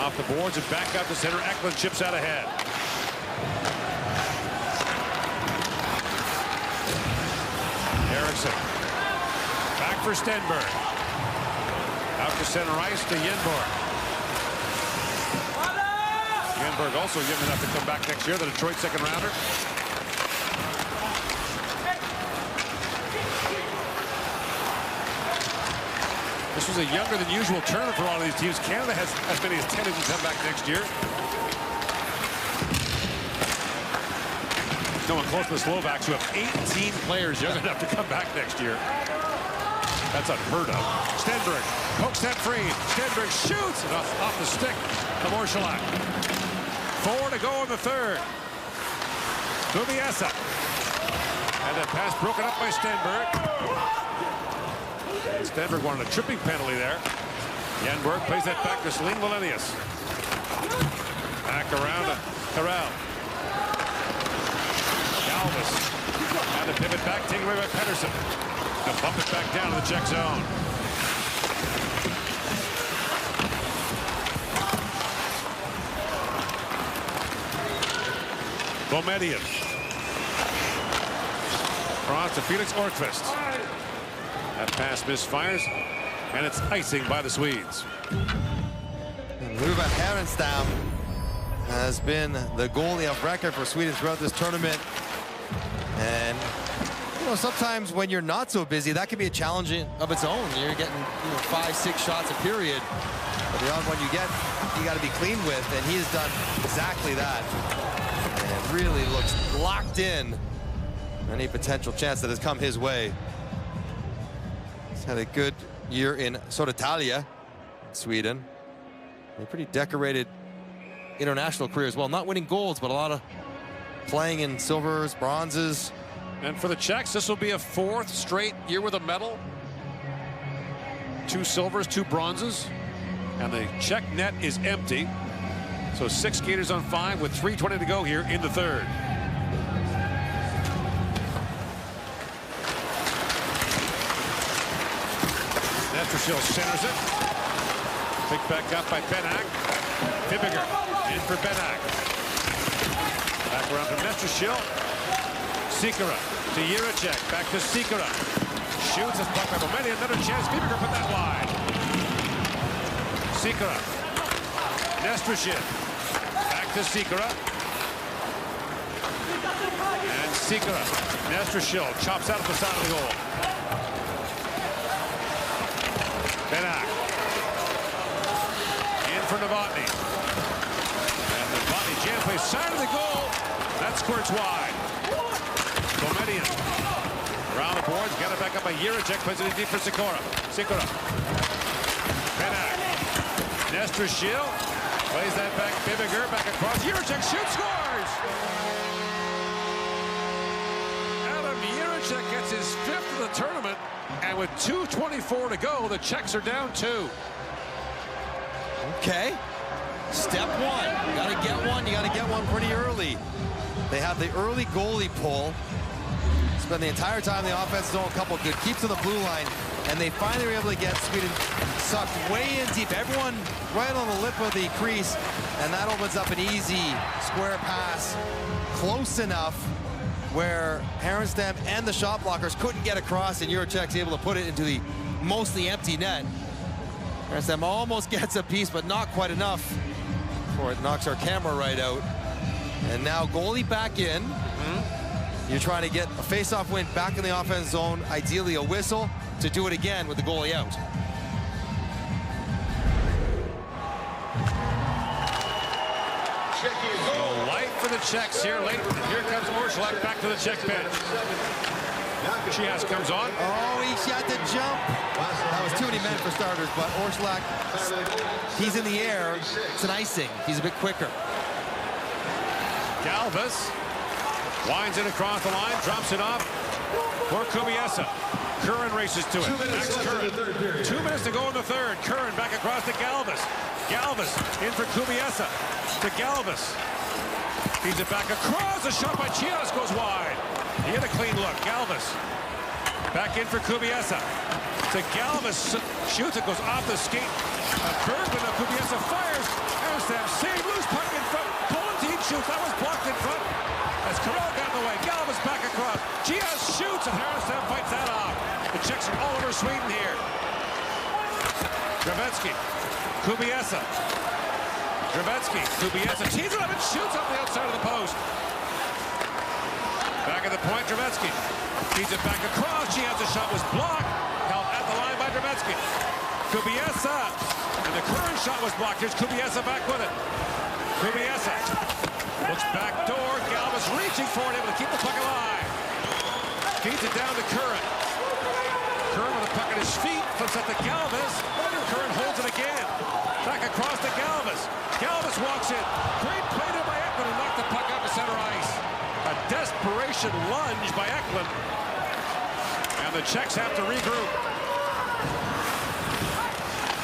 [SPEAKER 5] Off the boards and back up to center. Eklund chips out ahead. Eriksson. Back for Stenberg. Out to center ice to Yenborg. Yenborg also young enough to come back next year, the Detroit second rounder. This was a younger than usual tournament for all of these teams. Canada has as many as 10 of them come back next year. No one close to the Slovaks, who have 18 players young enough to come back next year. That's unheard of. Stenberg pokes that free. Stenberg shoots it off the stick of Orshilak. 4 to go in the third. Dubiesa. And that pass broken up by Stenberg. Stenberg wanted a tripping penalty there. Yenborg plays that back to Celine Valenius. Back around to Corral. Galvis. And the pivot back, taken away by Pettersson. They'll bump it back down to the Czech zone. Boumedienne. Cross to Felix Orkvist. That pass misfires, and it's icing by the Swedes.
[SPEAKER 8] Ruben Härenstam has been the goalie of record for Sweden throughout this tournament. And, you know, sometimes when you're not so busy, that can be a challenge of its own. You're getting, 5-6 shots a period. But the odd one you get, you got to be clean with, and he has done exactly that. And really looks locked in. Any potential chance that has come his way. He's had a good year in Södertälje, Sweden. A pretty decorated international career as well. Not winning golds, but a lot of playing in silvers, bronzes.
[SPEAKER 5] And for the Czechs, this will be a 4th straight year with a medal. 2 silvers, 2 bronzes. And the Czech net is empty. So 6 skaters on 5 with 3:20 to go here in the 3rd. Nestrasil centers it. Picked back up by Benak. Fibiger in for Benak. Back around to Nestrasil. Sikora to Jiricek. Back to Sikora. Shoots his puck by Boumedienne. Another chance. Fibiger put that wide. Sikora. Nestrasil. Back to Sikora. And Sikora. Nestrasil chops out of the side of the goal. Benak. In for Novotny. And Novotny jam plays side of the goal. That squirts wide. Boumedienne. Around the boards. Got it back up by Jiricek. Plays it in deep for Sikora. Sikora. Benak. Nestrasil. Plays that back. Fibiger back across. Jiricek shoots, scores! Adam Jiricek gets his 5th of the tournament. And with 2:24 to go, the Czechs are down 2.
[SPEAKER 8] Okay. Step 1. You got to get one. You got to get one pretty early. They have the early goalie pull. Spend the entire time the offense zone, a couple good keeps to the blue line, and they finally were able to get Sweden sucked way in deep. Everyone right on the lip of the crease, and that opens up an easy square pass, close enough where Härenstam and the shot blockers couldn't get across, and Jiricek's able to put it into the mostly empty net. Härenstam almost gets a piece, but not quite enough before it knocks our camera right out. And now goalie back in. You're trying to get a face-off win back in the offense zone, ideally a whistle, to do it again with the goalie out.
[SPEAKER 5] So light for the Czechs here late. Here comes Orszlak back to the Czech bench. Chias comes on.
[SPEAKER 8] Oh, he shot the jump. That was too many men for starters, but Orszlak, he's in the air. It's an icing. He's a bit quicker.
[SPEAKER 5] Galvis winds it across the line, drops it off for Kubiesa. Curran races to it. Max Curran. 2 minutes to go in the 3rd. Curran back across to Galvis. Galvis in for Kubiesa. To Galvis. Feeds it back across. A shot by Chias goes wide. He had a clean look. Galvis. Back in for Kubiesa. To Galvis. Shoots it. Goes off the skate. Bergman. Now Kubiesa fires. Härenstam save. Loose puck in front. Polentin shoots. That was blocked in front. As Carell got in the way. Galvis back across. Chias shoots and Härenstam fights that off. The Czechs are all over Sweden here. Gravetsky. Kubiesa. Gravetsky. Kubiesa tees it up and shoots off the outside of the post. Back at the point, Gravetsky. Feeds it back across. Chia's shot was blocked. Held at the line by Gravetsky. Kubiesa. And the Curran shot was blocked. Here's Kubiesa back with it. Kubiesa. Looks back door. Galvis reaching for it, able to keep the puck alive. Feeds it down to Curran. Curran with the puck at his feet. Flips up to Galvis. Curran holds it again. Back across to Galvis. Galvis walks in. Great play there by Eklund and knocked the puck out to center ice. A desperation lunge by Eklund. And the Czechs have to regroup.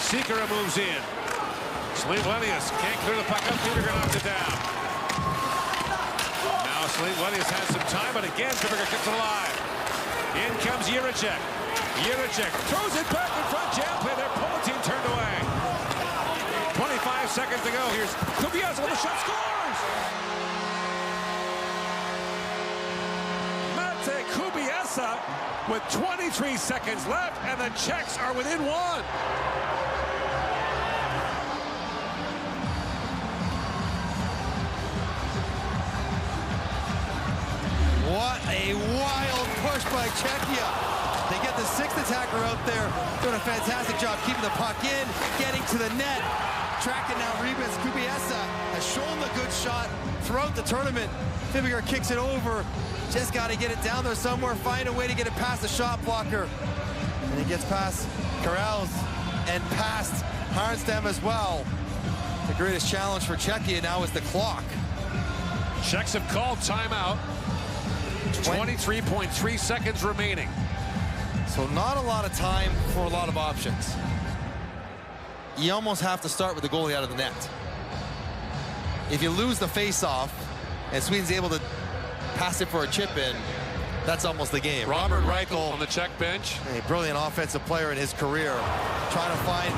[SPEAKER 5] Sikora moves in. Slivlenius can't clear the puck up. Fibiger knocks it down. Now Celine Wellenius has some time, but again, Timberger keeps it alive. In comes Jiricek. Jiricek throws it back in front. Jam play there. Politin turned away. 25 seconds to go. Here's Kubiesa with a shot. Scores! Mate Kubiesa with 23 seconds left, and the Czechs are within one.
[SPEAKER 8] What a wild push by Czechia. They get the sixth attacker out there, doing a fantastic job keeping the puck in, getting to the net. Tracking now Ribas. Kubiesa has shown the good shot throughout the tournament. Timberger kicks it over. Just got to get it down there somewhere, find a way to get it past the shot blocker. And he gets past Corrales and past Harnstam as well. The greatest challenge for Czechia now is the clock.
[SPEAKER 5] Czechs have called timeout. 23.3 seconds remaining.
[SPEAKER 8] So not a lot of time for a lot of options. You almost have to start with the goalie out of the net. If you lose the face-off and Sweden's able to pass it for a chip in, that's almost the game.
[SPEAKER 5] Robert Reichel on the Czech bench.
[SPEAKER 8] A brilliant offensive player in his career, trying to find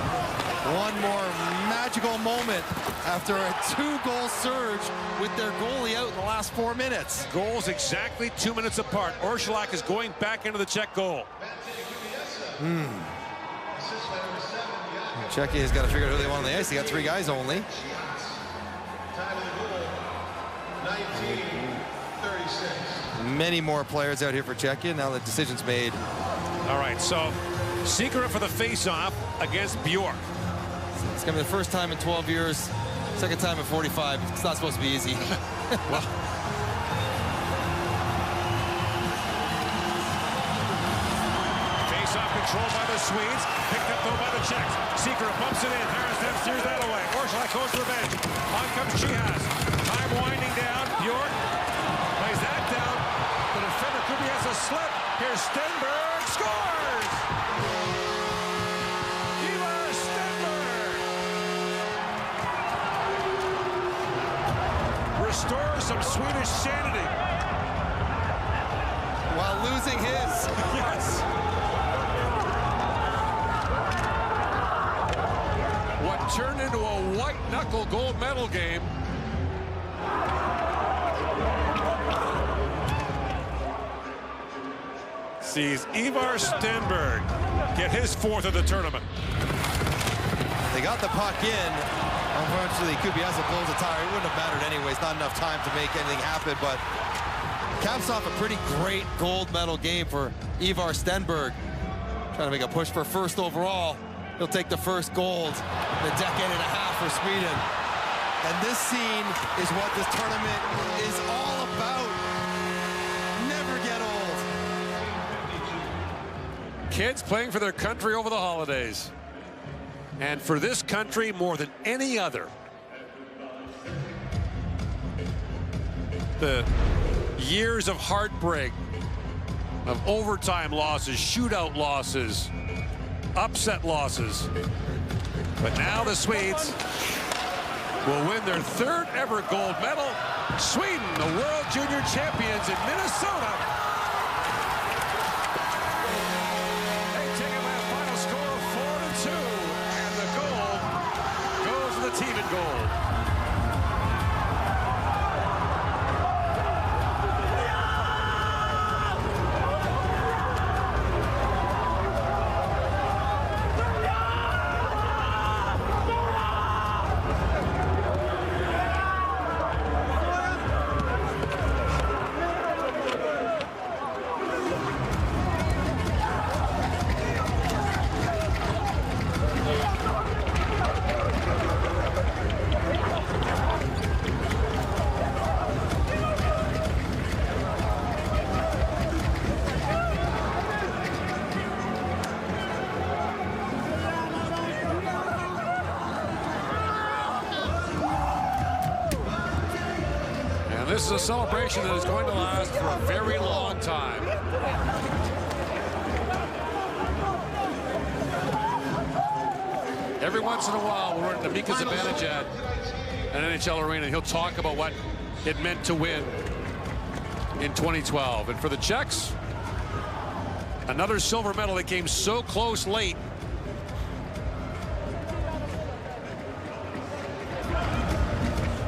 [SPEAKER 8] one more magical moment after a 2-goal surge with their goalie out in the last 4 minutes.
[SPEAKER 5] Goals exactly 2 minutes apart. Orszalak is going back into the Czech goal.
[SPEAKER 8] Czechia has got to figure out who they want on the ice. They got 3 guys only. Many more players out here for Czechia. Now the decision's made.
[SPEAKER 5] All right, so Sikora for the face-off against Bjork.
[SPEAKER 8] It's going to be the first time in 12 years, second time in 45. It's not supposed to be easy.
[SPEAKER 5] Well, face-off controlled by the Swedes, picked up though by the Czechs. Sikora bumps it in. Harriston steers that away. Orszalak goes to the bench. On comes Chihas. Time winding down. Bjork lays that down. The defender Kubiesa slip. Here's Stenberg. Scores! Ivar Stenberg restores some Swedish sanity
[SPEAKER 8] while losing his.
[SPEAKER 5] Yes. What turned into a white-knuckle gold medal game. Sees Ivar Stenberg get his 4th of the tournament.
[SPEAKER 8] They got the puck in. Unfortunately, Kubiesa blows a tire. It wouldn't have mattered anyways. Not enough time to make anything happen, but caps off a pretty great gold medal game for Ivar Stenberg. Trying to make a push for 1st overall. He'll take the 1st gold in a decade and a half for Sweden. And this scene is what this tournament is all about. Never get old.
[SPEAKER 5] Kids playing for their country over the holidays. And for this country more than any other. The years of heartbreak, of overtime losses, shootout losses, upset losses. But now the Swedes will win their 3rd ever gold medal. Sweden, the World Junior Champions in Minnesota. They take it by a final score of 4-2. And the gold goes to the team in gold. This is a celebration that is going to last for a very long time. Every once in a while, we're at the Mika Zibanejad at an NHL arena. He'll talk about what it meant to win in 2012. And for the Czechs, another silver medal that came so close late.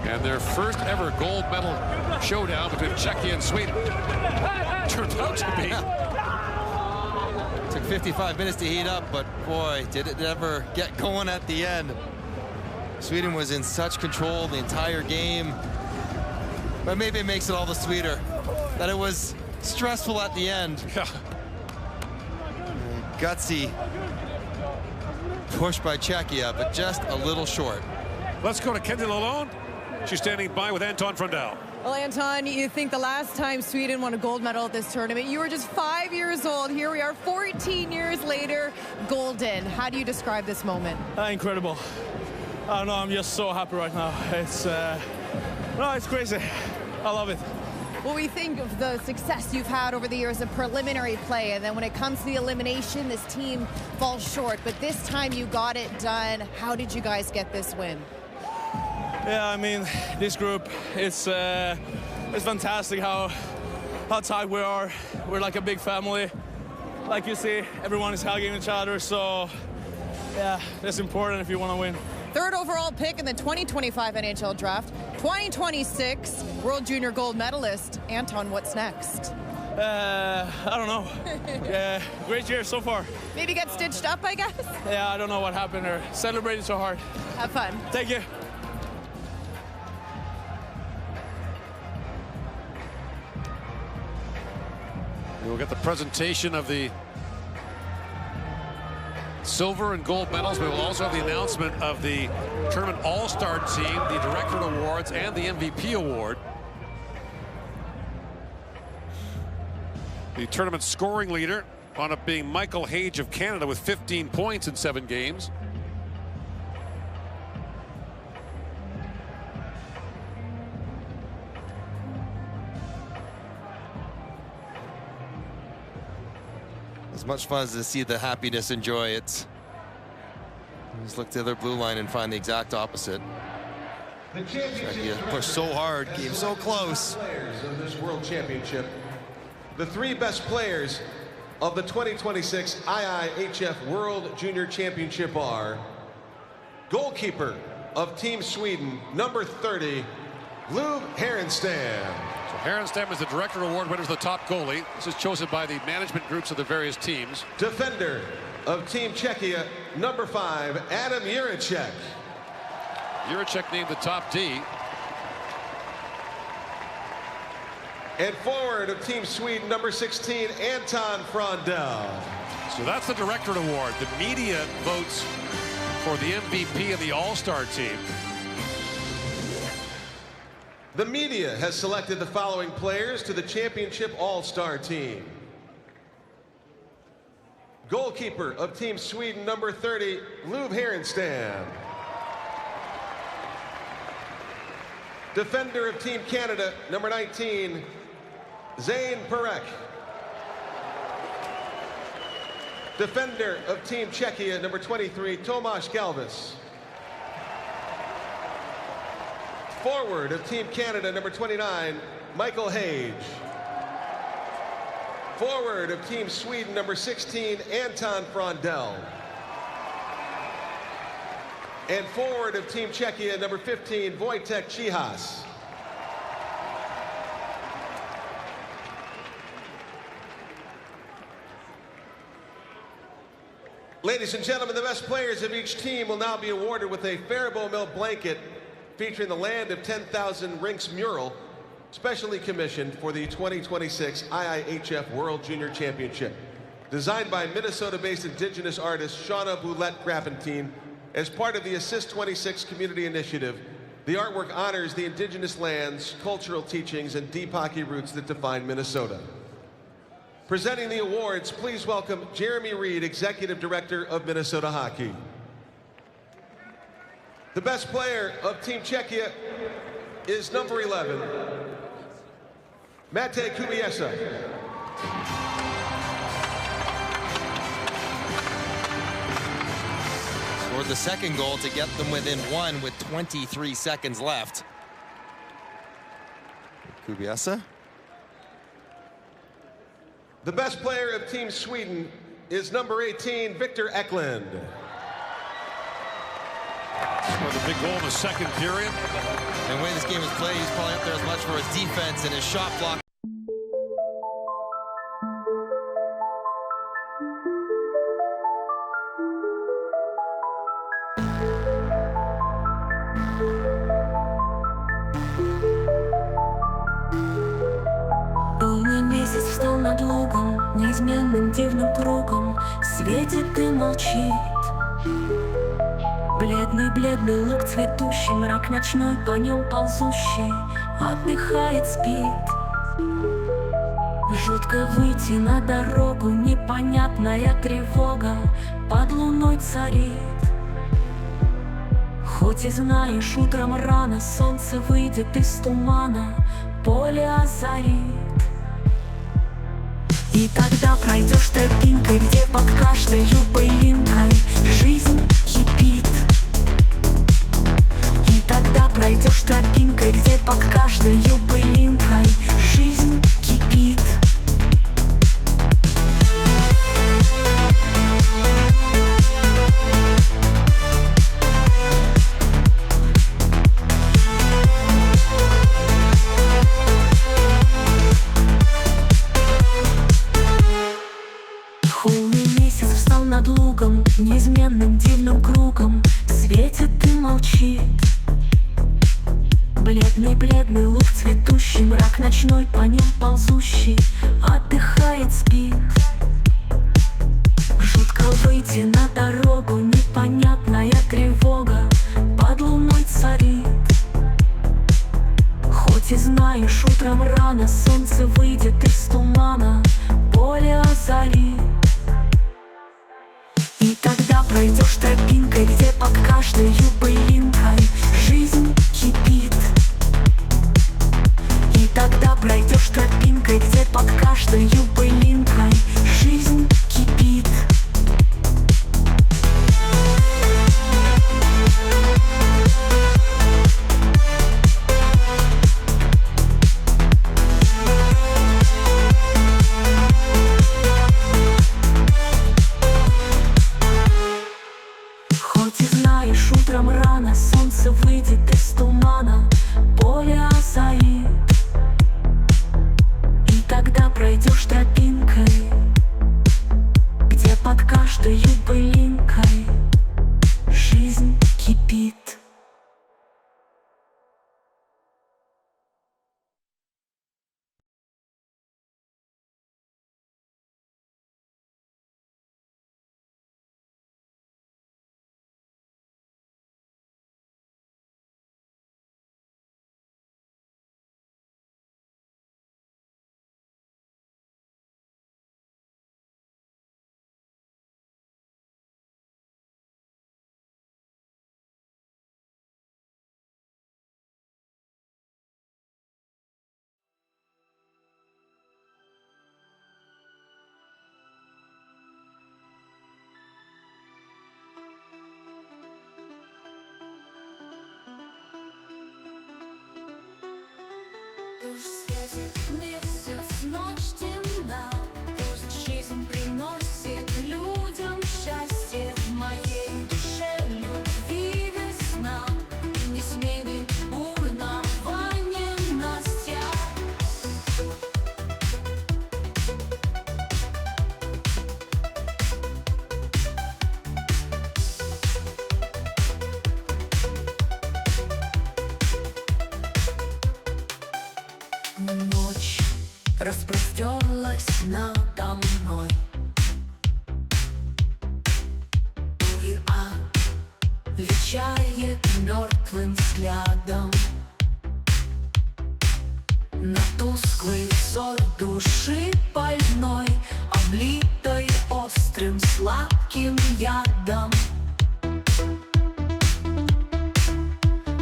[SPEAKER 5] And their first ever gold medal showdown between Czechia and Sweden turned out to be.
[SPEAKER 8] Took 55 minutes to heat up, but boy, did it ever get going at the end. Sweden was in such control the entire game. But maybe it makes it all the sweeter that it was stressful at the end.
[SPEAKER 5] Yeah.
[SPEAKER 8] Gutsy push by Czechia, but just a little short.
[SPEAKER 5] Let's go to Kenty Lalonde. She's standing by with Anton Frundell.
[SPEAKER 10] Well, Anton, you think the last time Sweden won a gold medal at this tournament, you were just 5 years old. Here we are 14 years later, golden. How do you describe this moment?
[SPEAKER 11] Incredible. I don't know, I'm just so happy right now. It's crazy. I love it.
[SPEAKER 10] Well, we think of the success you've had over the years of preliminary play, and then when it comes to the elimination, this team falls short. But this time you got it done. How did you guys get this win?
[SPEAKER 11] Yeah, I mean, this group, it's fantastic how tight we are. We're like a big family. Like you see, everyone is hugging each other, so yeah, that's important if you want to win.
[SPEAKER 10] Third overall pick in the 2025 NHL draft, 2026 World Junior gold medalist. Anton, what's next?
[SPEAKER 11] I don't know. Great year so far.
[SPEAKER 10] Maybe get stitched up, I guess?
[SPEAKER 11] Yeah, I don't know what happened there. Celebrated so hard.
[SPEAKER 10] Have fun.
[SPEAKER 11] Thank you.
[SPEAKER 5] We'll get the presentation of the silver and gold medals. We will also have the announcement of the tournament all-star team, the Director Awards, and the MVP award. The tournament scoring leader wound up being Michael Hage of Canada with 15 points in 7 games.
[SPEAKER 8] As much fun as to see the happiness and joy, it's just look to the other blue line and find the exact opposite. Czechia pushed so hard, came so close.
[SPEAKER 7] Players of this World Championship. The 3 best players of the 2026 IIHF World Junior Championship are goalkeeper of Team Sweden, number 30, Löv Härenstam.
[SPEAKER 5] Härenstam is the Director Award winner for the top goalie. This is chosen by the management groups of the various teams.
[SPEAKER 7] Defender of Team Czechia, number 5, Adam Jiricek.
[SPEAKER 5] Jiricek named the top D.
[SPEAKER 7] And forward of Team Sweden, number 16, Anton Frundell.
[SPEAKER 5] So that's the Director Award. The media votes for the MVP of the All-Star team.
[SPEAKER 7] The media has selected the following players to the Championship All-Star team. Goalkeeper of Team Sweden, number 30, Löv Härenstam. Defender of Team Canada, number 19, Zane Perek. Defender of Team Czechia, number 23, Tomáš Galvis. Forward of Team Canada, number 29, Michael Hage. Forward of Team Sweden, number 16, Anton Frundell. And forward of Team Czechia, number 15, Wojtek Cihas. Ladies and gentlemen, the best players of each team will now be awarded with a Faribault Mill blanket featuring the Land of 10,000 Rinks mural, specially commissioned for the 2026 IIHF World Junior Championship. Designed by Minnesota-based Indigenous artist Shauna Boulette-Graffentine as part of the Assist 26 community initiative, the artwork honors the indigenous lands, cultural teachings, and deep hockey roots that define Minnesota. Presenting the awards, please welcome Jeremy Reed, Executive Director of Minnesota Hockey. The best player of Team Czechia is number 11, Mate Kubiesa.
[SPEAKER 8] Scored the second goal to get them within 1 with 23 seconds left. Kubiesa
[SPEAKER 7] The best player of Team Sweden is number 18, Victor Eklund.
[SPEAKER 5] Scored the big goal in the second period.
[SPEAKER 8] And the way this game is played, he's probably up there as much for his defense and his shot block.
[SPEAKER 12] Полный месяц встал над лугом, неизменным дивным кругом, светит и молчит. Бледный луг цветущий, мрак ночной по нем ползущий, отдыхает, спит. Жутко выйти на дорогу, непонятная тревога под луной царит. Хоть и знаешь, утром рано солнце выйдет из тумана, поле озарит. И тогда пройдешь тропинкой, где под каждой пылинкой жизнь кипит. И тогда пройдешь тропинкой, где под каждой пылинкой жизнь кипит. Над лугом, неизменным дивным кругом, светит и молчит. Бледный луг цветущий, мрак ночной по нем ползущий, отдыхает, спит. Жутко выйти на дорогу, непонятная тревога под луной царит. Хоть и знаешь, утром рано солнце выйдет из тумана, поле озарит. И тогда пройдешь тропинкой, где под каждой пылинкой жизнь кипит. И тогда пройдешь тропинкой, где под каждой пылинкой жизнь кипит. Утром рано солнце выйдет из тумана, поле озарит. И тогда пройдешь тропинкой, где под каждой пылинкой жизнь кипит. Пусть светит месяц, ночь темна, пусть жизнь приносит людям счастье. В моей душе любви весна, не сменит бурного ненастья. Ночь распростерлась надо мной и отвечает мертвым взглядом на тусклый взор души больной, облитой острым сладким ядом.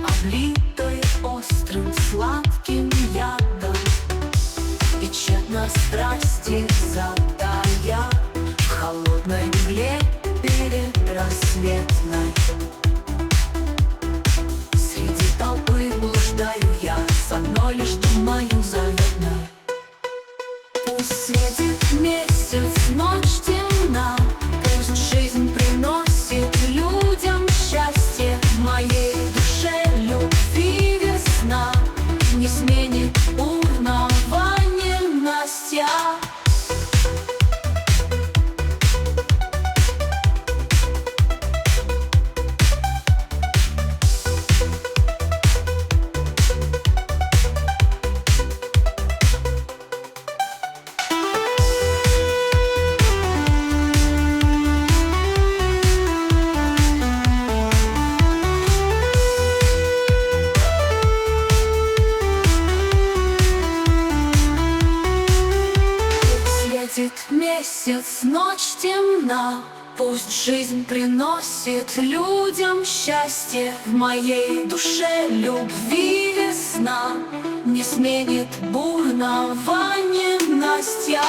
[SPEAKER 12] Облитой острым сладким ядом. И тщетно страсти затая в холодной мгле перед рассветной. Среди толпы блуждаю я с одной лишь думаю заветной. Пусть светит мир. ночь темна, пусть жизнь приносит людям счастье. В моей душе любви весна не сменит бурного ненастья. Светит месяц, ночь темна, пусть жизнь приносит людям счастье. В моей душе любви весна не сменит бурного ненастья.